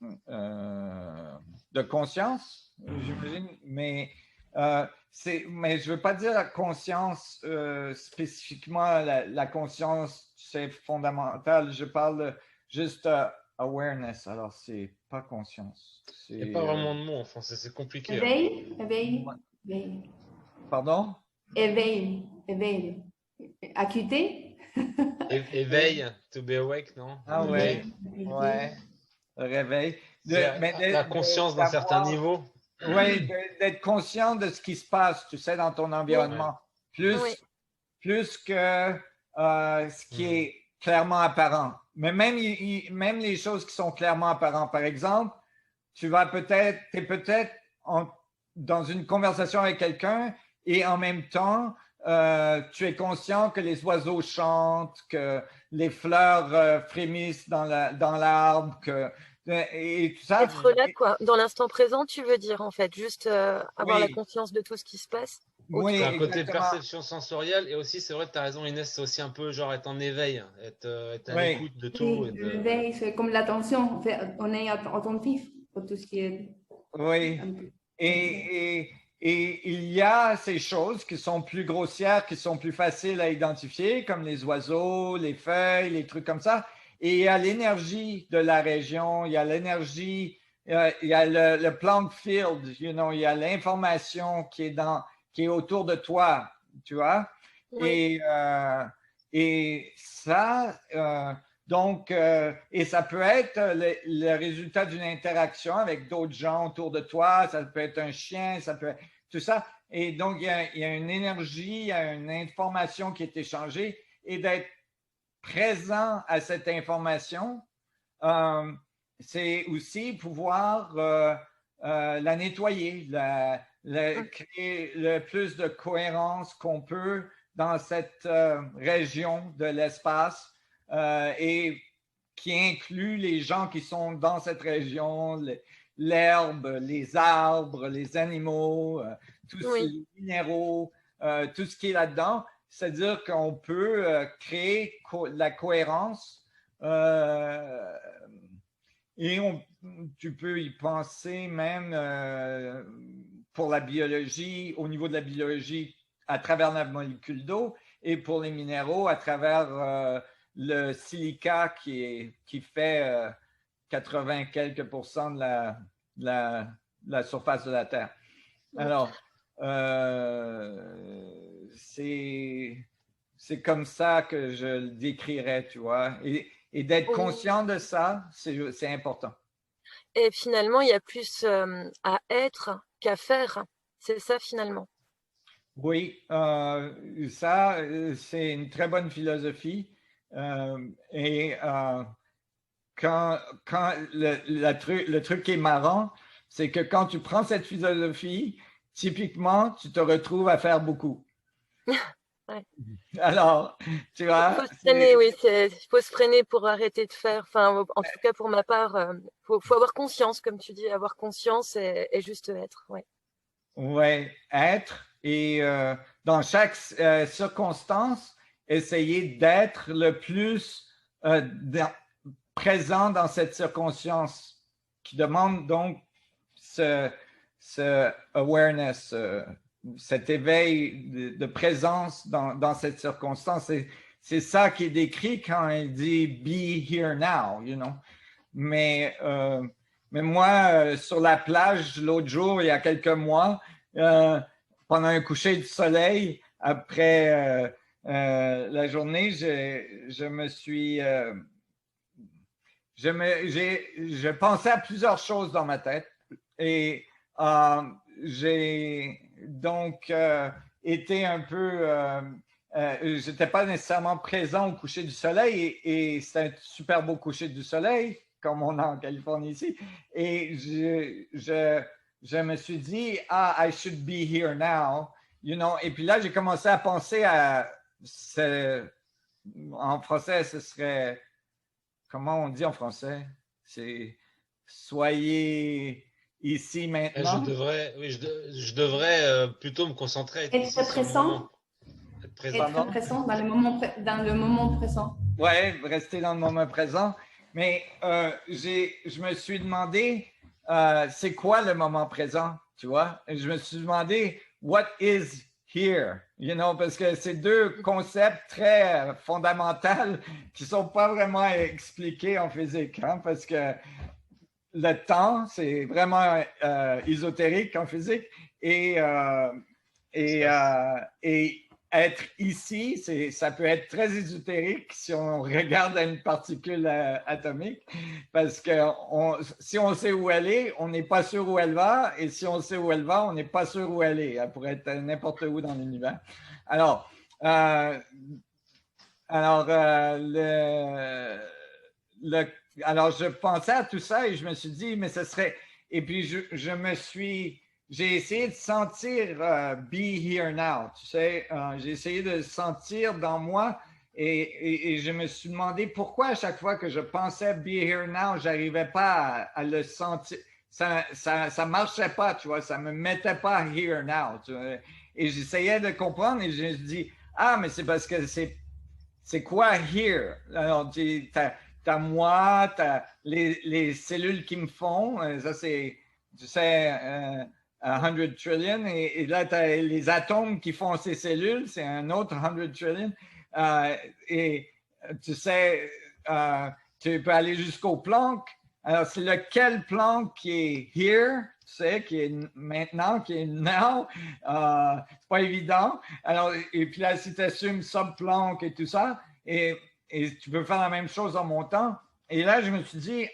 De conscience, j'imagine, mais je ne veux pas dire la conscience spécifiquement, la conscience, c'est fondamental. Je parle juste awareness, alors c'est pas conscience. Il n'y a pas vraiment de mot en français, c'est compliqué. Éveil. Pardon? Éveil. Acuité. Éveil, to be awake, non? Ah ouais. Réveil. La conscience d'un certain niveau. Oui, d'être conscient de ce qui se passe, tu sais, dans ton environnement. Plus que ce qui est clairement apparent. Mais même les choses qui sont clairement apparentes. Par exemple, tu es peut-être dans une conversation avec quelqu'un et en même temps, tu es conscient que les oiseaux chantent, que les fleurs frémissent dans l'arbre, et tout ça. Être là, quoi. Dans l'instant présent, tu veux dire, en fait, juste avoir la conscience de tout ce qui se passe. Oui, c'est un côté exactement. perception sensorielle, et aussi, c'est vrai que tu as raison, Inès, c'est aussi un peu genre être en éveil, être à l'écoute de tout. Oui, l'éveil, c'est comme l'attention. En fait, on est attentif pour tout ce qui est. Oui. Et il y a ces choses qui sont plus grossières, qui sont plus faciles à identifier, comme les oiseaux, les feuilles, les trucs comme ça. Et il y a l'énergie de la région, il y a l'énergie, il y a le plant field, il y a l'information qui est autour de toi, tu vois. Oui. Et ça, donc, et ça peut être le résultat d'une interaction avec d'autres gens autour de toi, ça peut être un chien, ça peut être tout ça. Et donc, il y a une énergie, il y a une information qui est échangée, et d'être présent à cette information, c'est aussi pouvoir la nettoyer, créer le plus de cohérence qu'on peut dans cette région de l'espace et qui inclut les gens qui sont dans cette région, l'herbe, les arbres, les animaux, tous les minéraux, tout ce qui est là-dedans. C'est-à-dire qu'on peut créer la cohérence et tu peux y penser même pour la biologie, au niveau de la biologie, à travers la molécule d'eau, et pour les minéraux, à travers le silica qui fait 80 quelques % de la surface de la Terre. Alors, c'est comme ça que je le décrirais, tu vois. Et d'être conscient de ça, c'est important. Et finalement, il y a plus à être qu'à faire. C'est ça, finalement. Oui, ça, c'est une très bonne philosophie. Et quand le truc qui est marrant, c'est que quand tu prends cette philosophie, typiquement, tu te retrouves à faire beaucoup. Ouais. Alors, tu vois. Il faut se freiner, oui, il faut se freiner pour arrêter de faire. Enfin, en tout cas, pour ma part, faut avoir conscience, comme tu dis, avoir conscience et juste être. Ouais. Ouais, être et dans chaque circonstance, essayer d'être le plus présent dans cette circonstance qui demande donc ce awareness, cet éveil de présence dans cette circonstance. C'est ça qui est décrit quand il dit « be here now », you know. Mais moi, sur la plage, l'autre jour, il y a quelques mois, pendant un coucher du soleil, après la journée, je me suis... je pensais à plusieurs choses dans ma tête et j'ai donc été un peu... je n'étais pas nécessairement présent au coucher du soleil et c'était un super beau coucher du soleil, comme on a en Californie ici. Et je me suis dit, I should be here now, you know. Et puis là, j'ai commencé à penser à... en français, ce serait... Comment on dit en français? C'est soyez ici maintenant. Je devrais plutôt me concentrer. Être présent. Être présent. Être présent dans le moment présent. Ouais, rester dans le moment présent. Mais je me suis demandé, c'est quoi le moment présent, tu vois? Et je me suis demandé, what is here? You know, parce que c'est deux concepts très fondamentaux qui ne sont pas vraiment expliqués en physique, hein, parce que le temps, c'est vraiment ésotérique en physique, et être ici, ça peut être très ésotérique si on regarde à une particule atomique, parce que si on sait où elle est, on n'est pas sûr où elle va, et si on sait où elle va, on n'est pas sûr où elle est. Elle pourrait être n'importe où dans l'univers. Alors alors, je pensais à tout ça et je me suis dit, mais ce serait... Et puis, j'ai essayé de sentir be here now, tu sais. J'ai essayé de sentir dans moi et je me suis demandé pourquoi à chaque fois que je pensais be here now, j'arrivais pas à le sentir. Ça marchait pas, tu vois. Ça me mettait pas here now, tu vois. Et j'essayais de comprendre et je me suis dit, ah, mais c'est parce que c'est quoi here? Alors, t'as moi, t'as les cellules qui me font, ça c'est, tu sais, 100 trillion, et là, tu as les atomes qui font ces cellules, c'est un autre 100 trillion, et tu sais, tu peux aller jusqu'au Planck. Alors, c'est lequel Planck qui est here, tu sais, qui est maintenant, qui est now, c'est pas évident. Alors, et puis là, si tu assumes sub-Planck et tout ça, et tu peux faire la même chose en montant. Et là, je me suis dit,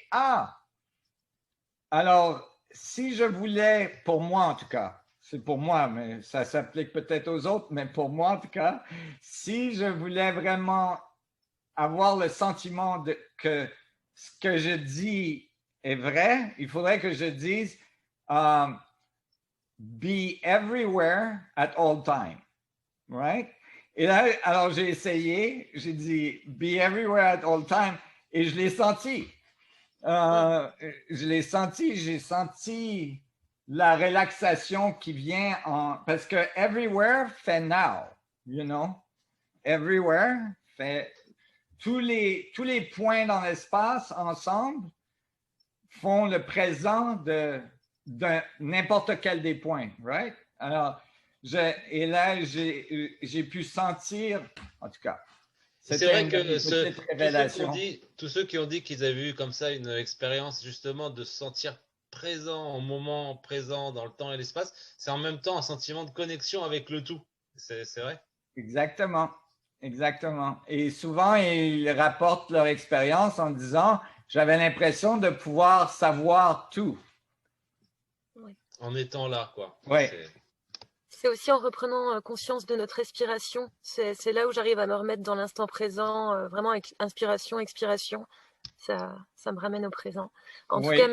alors, si je voulais, pour moi en tout cas, c'est pour moi, mais ça s'applique peut-être aux autres, mais pour moi en tout cas, si je voulais vraiment avoir le sentiment que ce que je dis est vrai, il faudrait que je dise be everywhere at all time, right? Et là, alors j'ai essayé, j'ai dit be everywhere at all time et je l'ai senti. J'ai senti la relaxation qui vient parce que everywhere fait now, you know? Everywhere fait tous les points dans l'espace ensemble font le présent de n'importe quel des points, right? Alors, et là, j'ai pu sentir, en tout cas, c'est vrai que tous ceux qui ont dit qu'ils avaient eu comme ça une expérience justement de se sentir présent au moment présent dans le temps et l'espace, c'est en même temps un sentiment de connexion avec le tout. C'est vrai? Exactement. Exactement. Et souvent, ils rapportent leur expérience en disant « J'avais l'impression de pouvoir savoir tout. » Oui. En étant là, quoi. Oui. C'est aussi en reprenant conscience de notre respiration. C'est là où j'arrive à me remettre dans l'instant présent, vraiment avec inspiration, expiration. Ça me ramène au présent. En tout cas,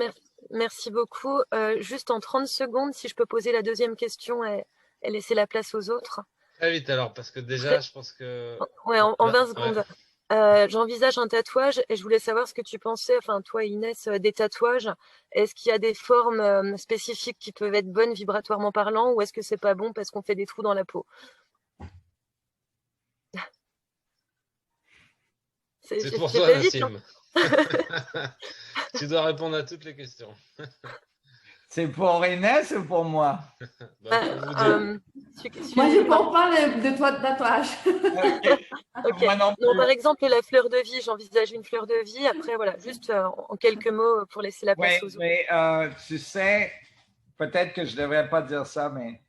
merci beaucoup. Juste en 30 secondes, si je peux poser la deuxième question et laisser la place aux autres. Très vite alors, parce que déjà, je pense que... Ouais, en 20 secondes. Ouais. J'envisage un tatouage et je voulais savoir ce que tu pensais, enfin toi Inès, des tatouages. Est-ce qu'il y a des formes spécifiques qui peuvent être bonnes vibratoirement parlant ou est-ce que c'est pas bon parce qu'on fait des trous dans la peau? C'est pour toi, Nassim. Tu dois répondre à toutes les questions. C'est pour Inès ou pour moi? Moi, je ne parle pas de toi de tatouage. Okay. Non, par exemple, la fleur de vie, j'envisage une fleur de vie. Après, voilà, juste en quelques mots pour laisser la place aux autres. Mais tu sais, peut-être que je ne devrais pas dire ça, mais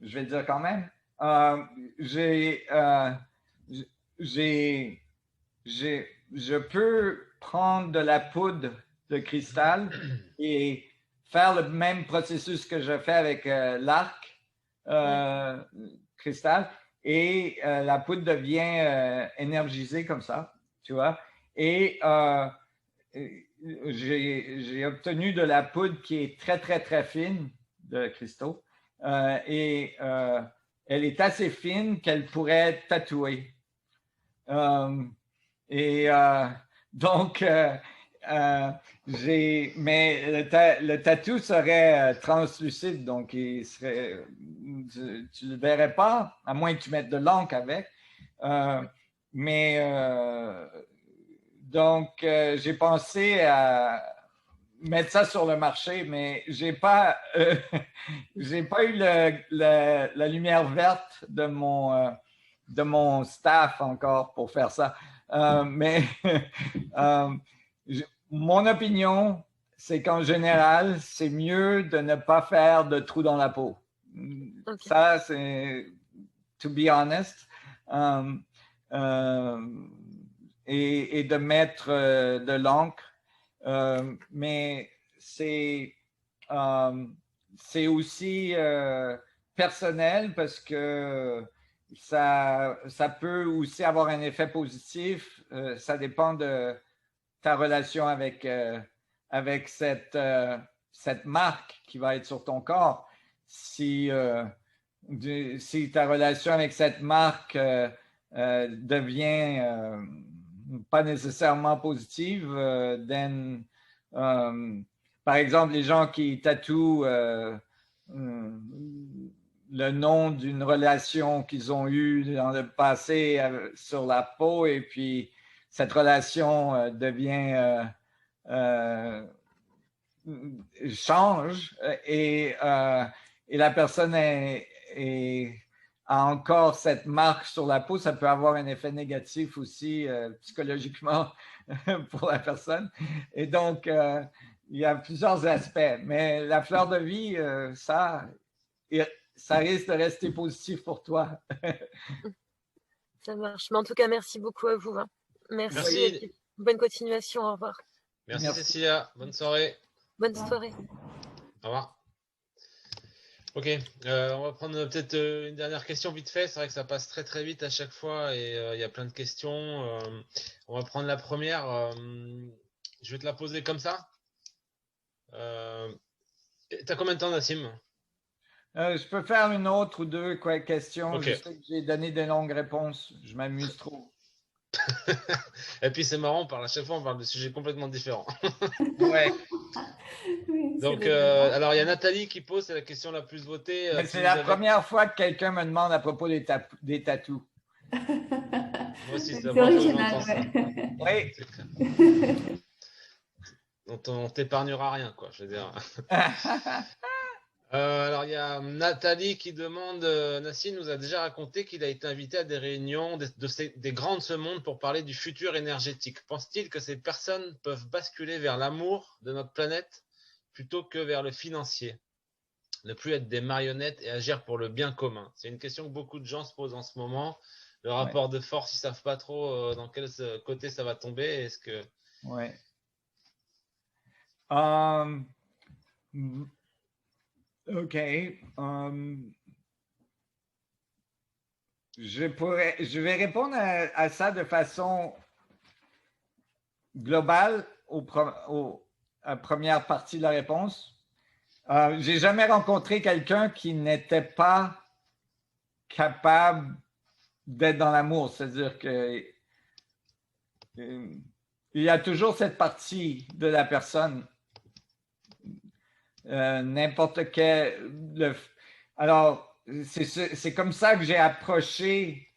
je vais le dire quand même. Je peux prendre de la poudre de cristal et faire le même processus que je fais avec l'arc cristal et la poudre devient énergisée comme ça, tu vois. Et j'ai obtenu de la poudre qui est très, très, très fine de cristaux et elle est assez fine qu'elle pourrait tatouer. Donc, mais le tatou serait translucide, donc tu ne le verrais pas, à moins que tu mettes de l'encre avec. Donc, j'ai pensé à mettre ça sur le marché, mais j'ai pas eu la lumière verte de mon staff encore pour faire ça. Mon opinion, c'est qu'en général, c'est mieux de ne pas faire de trous dans la peau. Okay. Ça, c'est to be honest. Et de mettre de l'encre. Mais c'est aussi personnel parce que ça peut aussi avoir un effet positif. Ça dépend de ta relation avec cette marque qui va être sur ton corps. Si ta relation avec cette marque devient pas nécessairement positive, par exemple, les gens qui tatouent le nom d'une relation qu'ils ont eue dans le passé sur la peau, et puis cette relation devient change, et la personne a encore cette marque sur la peau, ça peut avoir un effet négatif aussi psychologiquement pour la personne. Et donc, il y a plusieurs aspects. Mais la fleur de vie, ça risque de rester positif pour toi. Ça marche. Mais en tout cas, merci beaucoup à vous. Hein. Merci. Et bonne continuation. Au revoir. Merci Cécilia. Bonne soirée. Bonne soirée. Au revoir. Ok, on va prendre peut-être une dernière question vite fait. C'est vrai que ça passe très très vite à chaque fois et il y a plein de questions. On va prendre la première. Je vais te la poser comme ça. T'as combien de temps, Nassim? Je peux faire une autre ou deux questions. Okay. Je sais que j'ai donné de longues réponses. Je m'amuse trop. Et puis c'est marrant, à chaque fois on parle de sujets complètement différents. Ouais. Oui, donc, alors il y a Nathalie qui pose, c'est la question la plus votée. C'est la première fois que quelqu'un me demande à propos des tatous. Moi aussi, c'est original. Ouais. On t'épargnera rien, quoi, je veux dire. Alors, il y a Nathalie qui demande, Nassim nous a déjà raconté qu'il a été invité à des réunions des grands de ce monde pour parler du futur énergétique. Pense-t-il que ces personnes peuvent basculer vers l'amour de notre planète plutôt que vers le financier? Ne plus être des marionnettes et agir pour le bien commun. C'est une question que beaucoup de gens se posent en ce moment. Le rapport de force, ils ne savent pas trop dans quel côté ça va tomber. Est-ce que... Ouais. OK. Je vais répondre à ça de façon globale à première partie de la réponse. J'ai jamais rencontré quelqu'un qui n'était pas capable d'être dans l'amour. C'est-à-dire que il y a toujours cette partie de la personne. N'importe quel. Alors, c'est comme ça que j'ai approché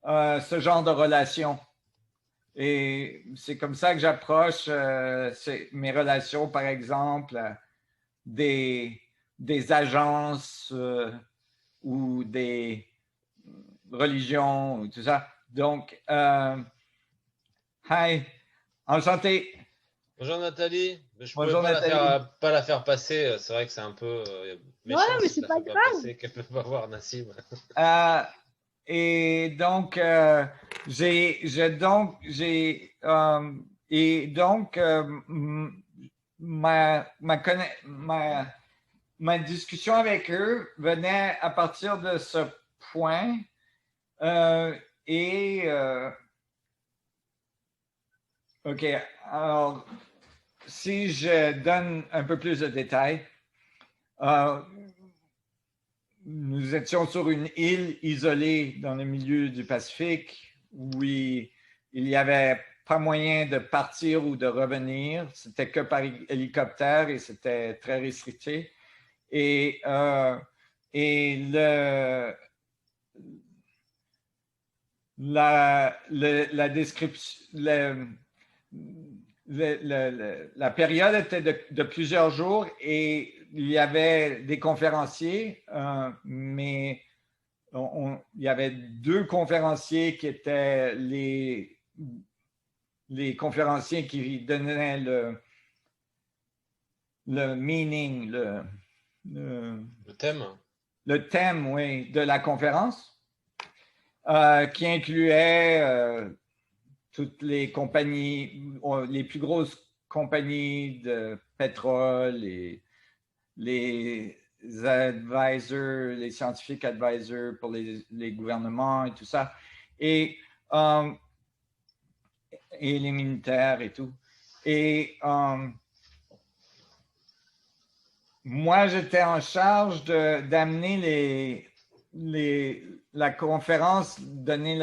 ce genre de relation. Et c'est comme ça que j'approche mes relations, par exemple, des agences ou des religions, tout ça. Donc, hi, enchanté. Bonjour Nathalie, je ne pouvais pas la faire passer, c'est vrai que c'est un peu méchant. Ouais, mais c'est pas grave. Qu'elle ne peut pas voir Nassim. Et donc, ma discussion avec eux venait à partir de ce point OK, alors, si je donne un peu plus de détails, nous étions sur une île isolée dans le milieu du Pacifique où il n'y avait pas moyen de partir ou de revenir. C'était que par hélicoptère et c'était très restricté. Et la description, la période était de plusieurs jours et il y avait des conférenciers, mais il y avait deux conférenciers qui étaient les conférenciers qui donnaient le meaning, le thème. Le thème, oui, de la conférence, qui incluait toutes les compagnies, les plus grosses compagnies de pétrole et les advisors, les scientifiques advisors pour les gouvernements et tout ça. Et et les militaires et tout. Et moi, j'étais en charge d'amener la conférence, donner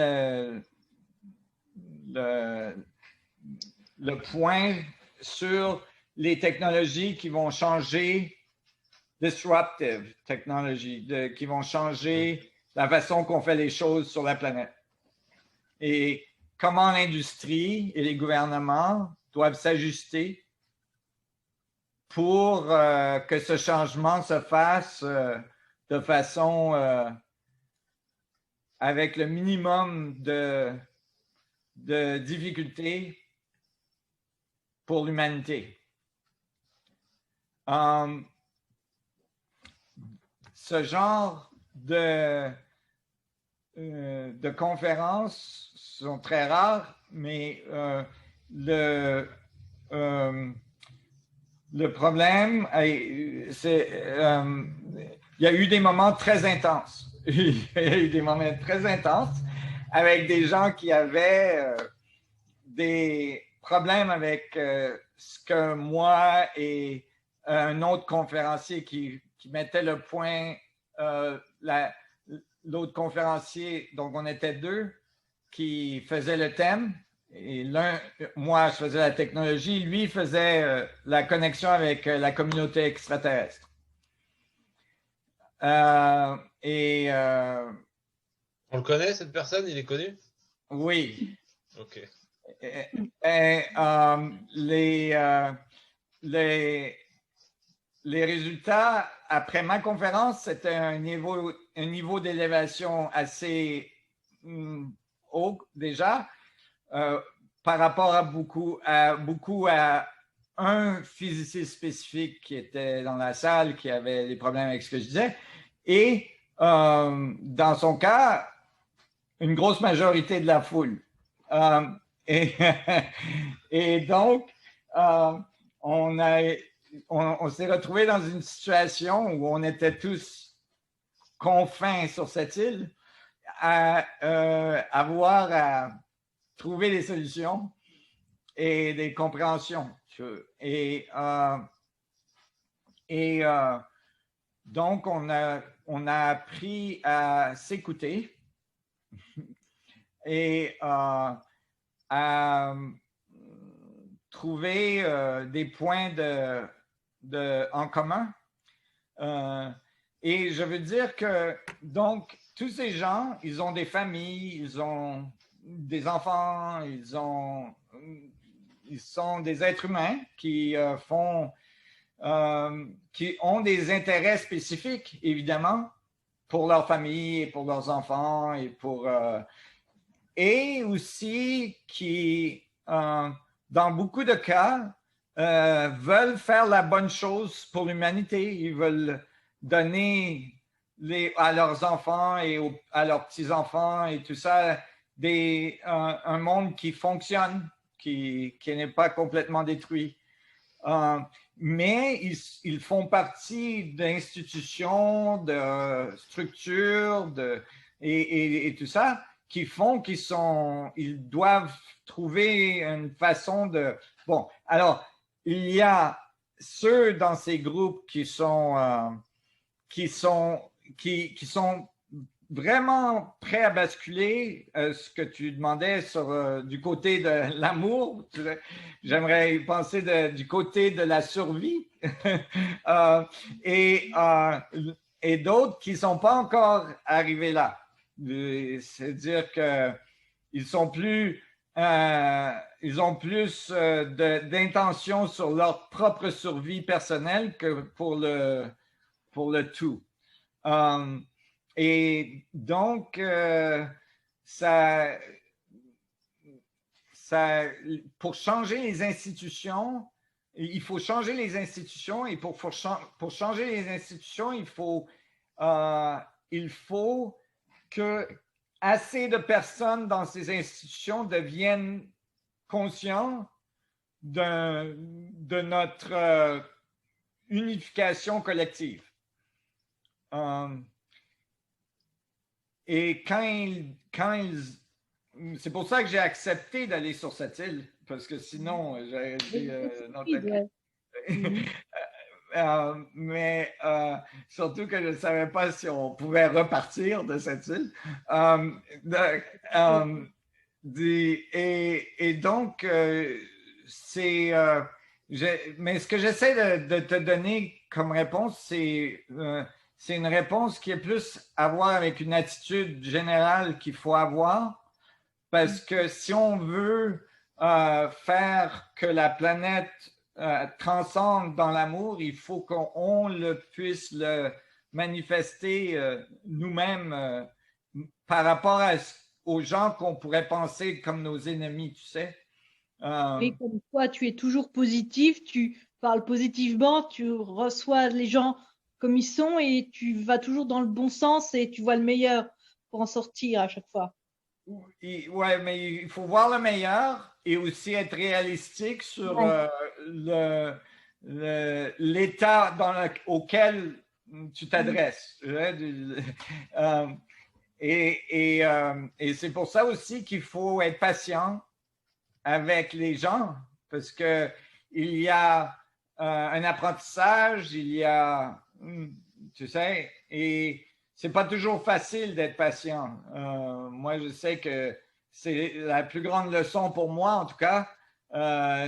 le point sur les technologies qui vont changer, disruptive technologies, qui vont changer la façon qu'on fait les choses sur la planète. Et comment l'industrie et les gouvernements doivent s'ajuster pour que ce changement se fasse de façon avec le minimum de difficultés pour l'humanité. Ce genre de conférences sont très rares, mais le problème, c'est il y a eu des moments très intenses. Il y a eu des moments très intenses avec des gens qui avaient des problèmes avec ce que moi et un autre conférencier qui mettait le point, l'autre conférencier, donc on était deux, qui faisaient le thème. Et moi, je faisais la technologie, lui faisait la connexion avec la communauté extraterrestre. On le connaît, cette personne? Il est connu? Oui. OK. Les résultats, après ma conférence, c'était un niveau d'élévation assez haut déjà, par rapport à beaucoup à un physiciste spécifique qui était dans la salle, qui avait des problèmes avec ce que je disais, et dans son cas, une grosse majorité de la foule. Et donc, on s'est retrouvé dans une situation où on était tous confins sur cette île à avoir à trouver des solutions et des compréhensions. Et donc, on a appris à s'écouter et à trouver des points en commun. Et je veux dire que, donc, tous ces gens, ils ont des familles, ils ont des enfants, ils sont des êtres humains qui qui ont des intérêts spécifiques, évidemment, pour leur famille et pour leurs enfants et aussi qui, dans beaucoup de cas, veulent faire la bonne chose pour l'humanité. Ils veulent donner à leurs enfants et à leurs petits-enfants et tout ça un monde qui fonctionne, qui n'est pas complètement détruit. Mais ils font partie d'institutions, de structures et tout ça qui font ils doivent trouver une façon de... Bon, alors, il y a ceux dans ces groupes qui sont vraiment prêts à basculer, ce que tu demandais du côté de l'amour. J'aimerais penser du côté de la survie. Et d'autres qui ne sont pas encore arrivés là. C'est-à-dire qu'ils ont plus d'intention sur leur propre survie personnelle que pour le tout. Et donc, pour changer les institutions, il faut changer les institutions et pour changer les institutions, il faut que assez de personnes dans ces institutions deviennent conscients de notre unification collective. Et quand ils c'est pour ça que j'ai accepté d'aller sur cette île, parce que sinon, j'aurais dit non. Mais surtout que je ne savais pas si on pouvait repartir de cette île. Et donc, mais ce que j'essaie de te donner comme réponse, c'est une réponse qui est plus à voir avec une attitude générale qu'il faut avoir, parce que si on veut faire que la planète transcende dans l'amour, il faut qu'on puisse le manifester nous-mêmes par rapport aux gens qu'on pourrait penser comme nos ennemis, tu sais. Oui, comme toi, tu es toujours positif, tu parles positivement, tu reçois les gens comme ils sont et tu vas toujours dans le bon sens et tu vois le meilleur pour en sortir à chaque fois. Oui, mais il faut voir le meilleur et aussi être réalistique sur l'état auquel tu t'adresses. Et c'est pour ça aussi qu'il faut être patient avec les gens, parce que il y a un apprentissage, il y a, tu sais, et c'est pas toujours facile d'être patient. Moi, je sais que c'est la plus grande leçon pour moi, en tout cas,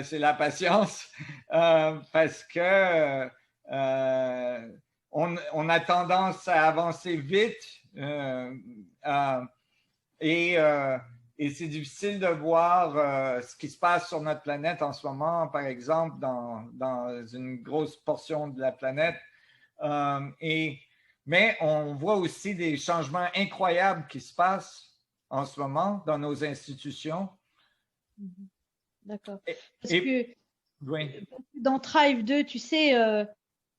c'est la patience, parce que on a tendance à avancer vite et c'est difficile de voir ce qui se passe sur notre planète en ce moment, par exemple, dans une grosse portion de la planète. Mais on voit aussi des changements incroyables qui se passent en ce moment dans nos institutions. D'accord. Parce que dans Thrive 2, tu sais,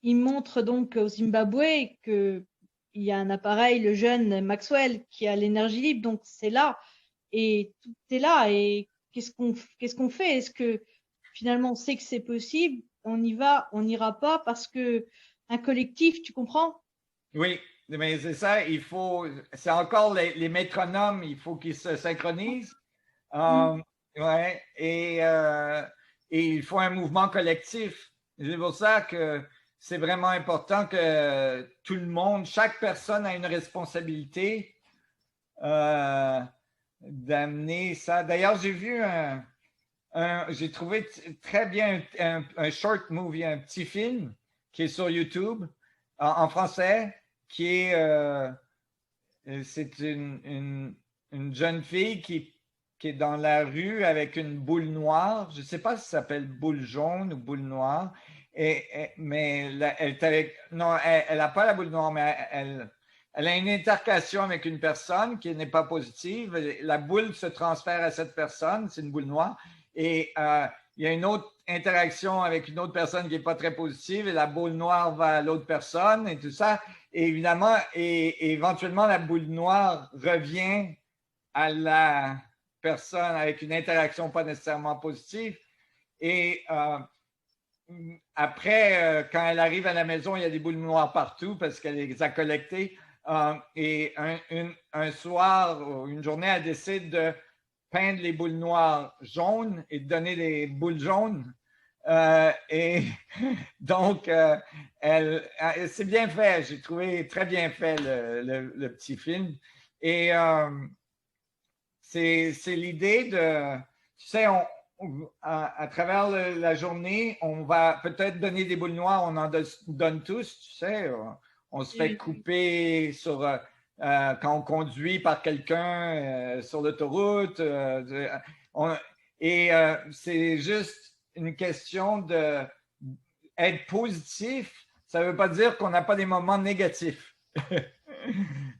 il montre donc au Zimbabwe qu'il y a un appareil, le jeune Maxwell, qui a l'énergie libre, donc c'est là. Et tout est là. Et qu'est-ce qu'on fait? Est-ce que finalement on sait que c'est possible? On y va, on n'ira pas parce que un collectif, tu comprends? Oui, mais c'est ça, c'est encore les métronomes, il faut qu'ils se synchronisent. Et il faut un mouvement collectif. C'est pour ça que c'est vraiment important que tout le monde, chaque personne a une responsabilité d'amener ça. D'ailleurs, j'ai vu j'ai trouvé très bien un short movie, un petit film qui est sur YouTube en français, qui est c'est une jeune fille qui est dans la rue avec une boule noire. Je ne sais pas si ça s'appelle boule jaune ou boule noire. Mais elle est avec. Non, elle n'a pas la boule noire, mais elle a une intercation avec une personne qui n'est pas positive. La boule se transfère à cette personne, c'est une boule noire. Et il y a une autre interaction avec une autre personne qui n'est pas très positive et la boule noire va à l'autre personne et tout ça. Et évidemment, et éventuellement, la boule noire revient à la personne avec une interaction pas nécessairement positive. Et après, quand elle arrive à la maison, il y a des boules noires partout parce qu'elle les a collectées. Et un soir, une journée, elle décide de peindre les boules noires jaunes et de donner des boules jaunes. Et donc, c'est bien fait. J'ai trouvé très bien fait le petit film. Et c'est l'idée de, tu sais, à travers la journée, on va peut-être donner des boules noires, on en donne tous, tu sais. On se fait couper quand on conduit par quelqu'un sur l'autoroute. C'est juste une question d'être positif. Ça ne veut pas dire qu'on n'a pas des moments négatifs.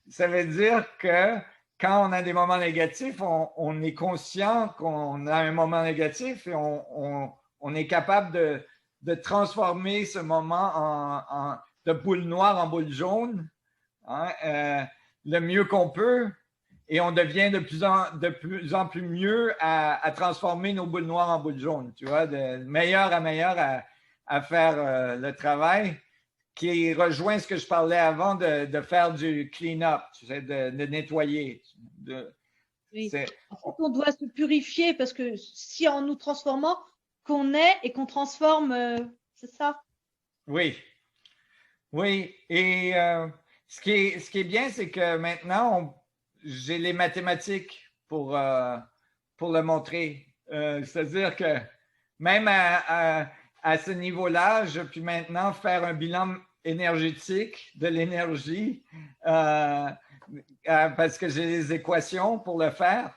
Ça veut dire que quand on a des moments négatifs, on est conscient qu'on a un moment négatif et on est capable de transformer ce moment de boule noire en boule jaune, le mieux qu'on peut, et on devient de plus en plus mieux à transformer nos boules noires en boules jaunes, tu vois, de meilleur à meilleur à faire le travail, qui rejoint ce que je parlais avant de faire du clean-up, tu sais, de nettoyer. Oui. En fait, on doit se purifier parce que si en nous transformant, qu'on est et qu'on transforme, c'est ça? Oui. Oui. Et ce qui est bien, c'est que maintenant, j'ai les mathématiques pour le montrer. C'est-à-dire que même à ce niveau-là, je peux maintenant faire un bilan énergétique de l'énergie parce que j'ai les équations pour le faire.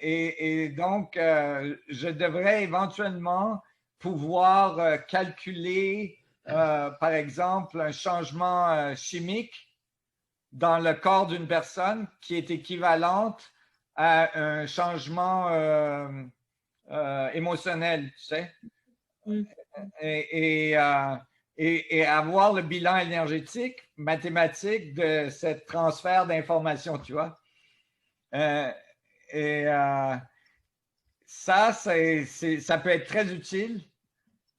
Et donc, je devrais éventuellement pouvoir calculer, par exemple, un changement chimique dans le corps d'une personne qui est équivalente à un changement émotionnel, tu sais. Et avoir le bilan énergétique, mathématique de ce transfert d'informations, tu vois. Ça, ça peut être très utile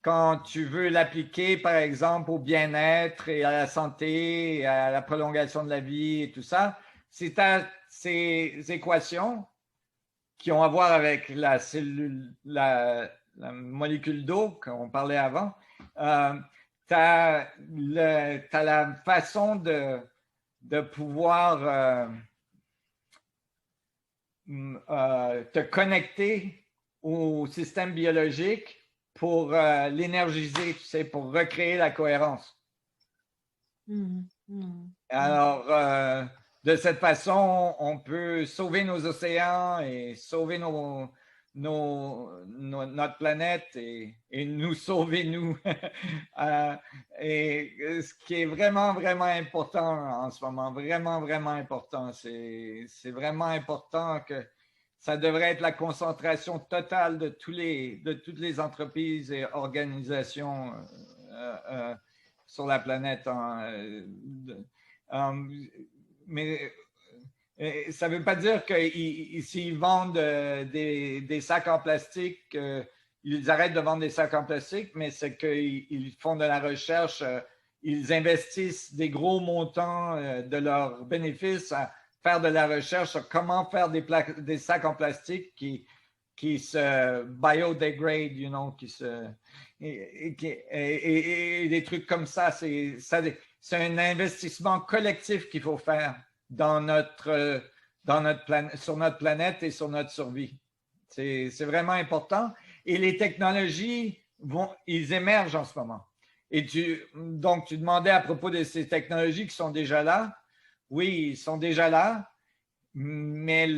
quand tu veux l'appliquer, par exemple, au bien-être et à la santé, et à la prolongation de la vie et tout ça. C'est ces équations qui ont à voir avec la cellule, la molécule d'eau qu'on parlait avant. Tu as la façon de pouvoir te connecter au système biologique pour l'énergiser, tu sais, pour recréer la cohérence. Alors, de cette façon, on peut sauver nos océans et sauver notre planète et nous sauver, nous. Et ce qui est vraiment, vraiment important en ce moment, vraiment, vraiment important, c'est vraiment important que ça devrait être la concentration totale de toutes les entreprises et organisations sur la planète. Mais ça ne veut pas dire que s'ils vendent des sacs en plastique, ils arrêtent de vendre des sacs en plastique, mais c'est qu'ils font de la recherche, ils investissent des gros montants de leurs bénéfices à faire de la recherche sur comment faire des sacs en plastique qui se biodegrade, you know, et des trucs comme ça. C'est un investissement collectif qu'il faut faire sur notre planète et sur notre survie. C'est vraiment important. Et les technologies, ils émergent en ce moment. Et donc, tu demandais à propos de ces technologies qui sont déjà là. Oui, ils sont déjà là, mais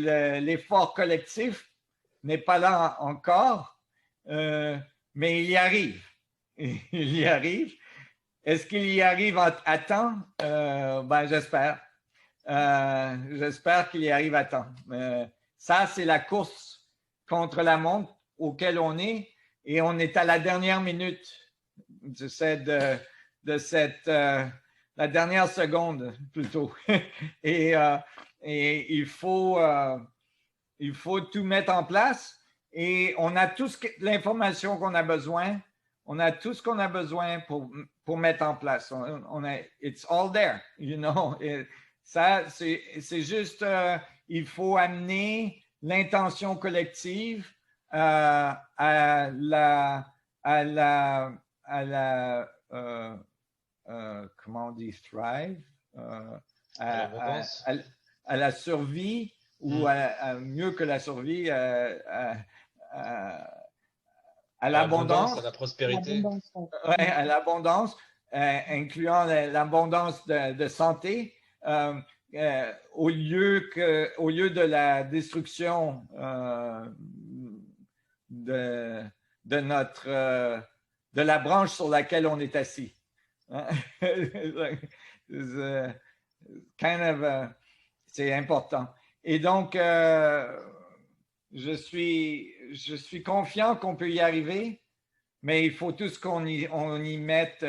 l'effort collectif n'est pas là encore, mais il y arrive. Il y arrive. Est-ce qu'il y arrive à temps? Ben, j'espère. J'espère qu'il y arrive à temps. Ça, c'est la course contre la montre auquel on est, et on est à la dernière minute de cette la dernière seconde plutôt. Et il faut tout mettre en place, et on a tout l'information qu'on a besoin. On a tout ce qu'on a besoin pour mettre en place. It's all there, you know. Et ça, c'est juste, il faut amener l'intention collective à la comment on dit, thrive, à la survie, ou mieux que la survie, à l'abondance, à la prospérité. Ouais, à l'abondance, incluant l'abondance de santé, au lieu de la destruction de la branche sur laquelle on est assis. C'est important. Et donc, je suis confiant qu'on peut y arriver, mais il faut tous qu'on y mette,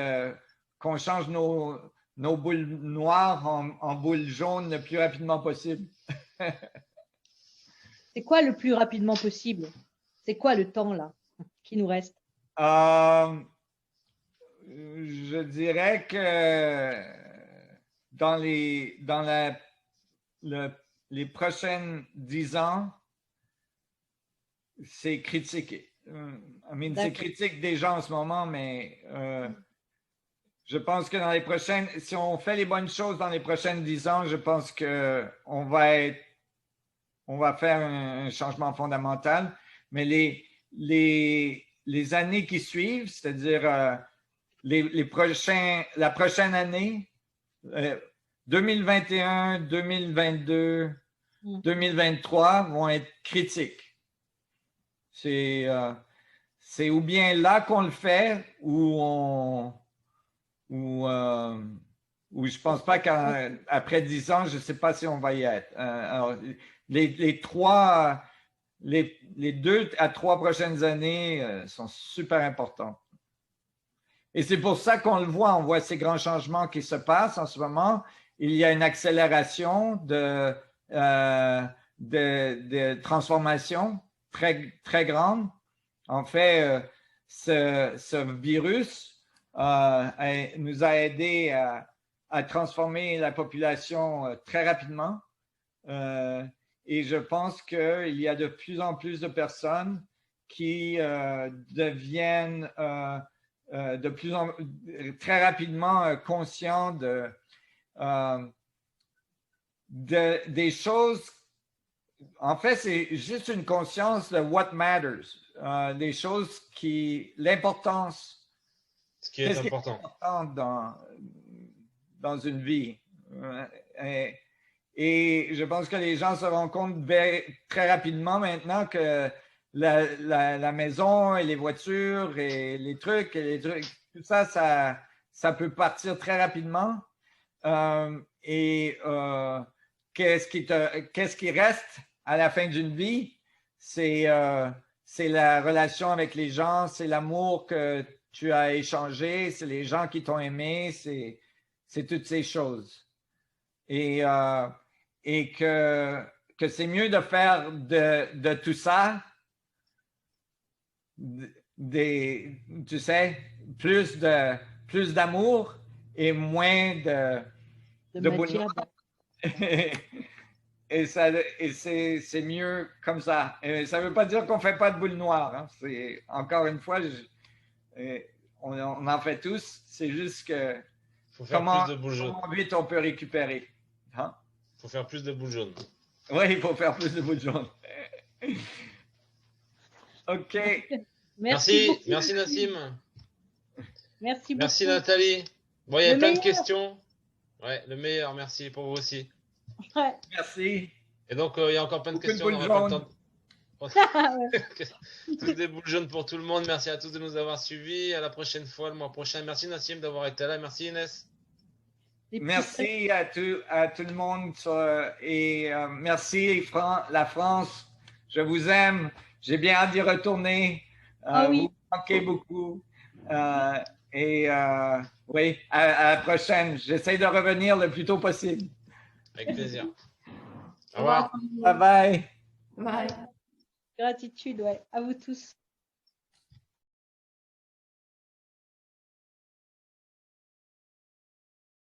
qu'on change nos boules noires en boules jaunes le plus rapidement possible. C'est quoi le plus rapidement possible? C'est quoi le temps là qui nous reste? Je dirais que dans le les prochaines 10 ans, c'est critique. C'est critique déjà en ce moment, mais je pense que dans les prochaines, si on fait les bonnes choses dans les prochaines 10 ans, je pense qu'on va faire un changement fondamental. Mais les années qui suivent, c'est-à-dire la prochaine année, 2021, 2022, 2023 vont être critiques. C'est ou bien là qu'on le fait, ou je pense pas qu'après 10 ans, je ne sais pas si on va y être. Alors, les 2 à 3 prochaines années sont super importantes. Et c'est pour ça qu'on le voit, on voit ces grands changements qui se passent en ce moment. Il y a une accélération de transformation très, très grande. En fait, ce virus nous a aidé à transformer la population très rapidement. Et je pense qu'il y a de plus en plus de personnes qui deviennent très rapidement conscients des choses. En fait, c'est juste une conscience de what matters, des choses l'importance. Ce qui est important dans une vie. Et je pense que les gens se rendent compte très rapidement maintenant que la maison et les voitures et les trucs, tout ça, ça peut partir très rapidement. Qu'est-ce qui reste à la fin d'une vie? C'est la relation avec les gens, c'est l'amour que tu as échangé, c'est les gens qui t'ont aimé, c'est toutes ces choses. Et que c'est mieux de faire de tout ça tu sais, plus d'amour et moins de bonheur. Et c'est mieux comme ça. Et ça ne veut pas dire qu'on ne fait pas de boule noire. Hein. Encore une fois, on en fait tous. C'est juste que faut faire plus de boules jaunes. Comment vite on peut récupérer. Hein? Il faut faire plus de boules jaunes. Oui, il faut faire plus de boules jaunes. OK. Merci Nassim. Merci beaucoup. Merci Nathalie. Bon, il y a plein de questions. Ouais, le meilleur, merci pour vous aussi. Ouais. Merci. Et donc, il y a encore plein de questions. On pas le temps Toutes des boules jaunes pour tout le monde. Merci à tous de nous avoir suivis. À la prochaine fois, le mois prochain. Merci Nassim d'avoir été là. Merci Inès. Merci à tout le monde et merci la France. Je vous aime. J'ai bien hâte d'y retourner. Oui. Vous manquez beaucoup. Oui, à la prochaine. J'essaie de revenir le plus tôt possible. Avec plaisir. Au revoir. Bye bye. Bye. Gratitude, ouais, à vous tous.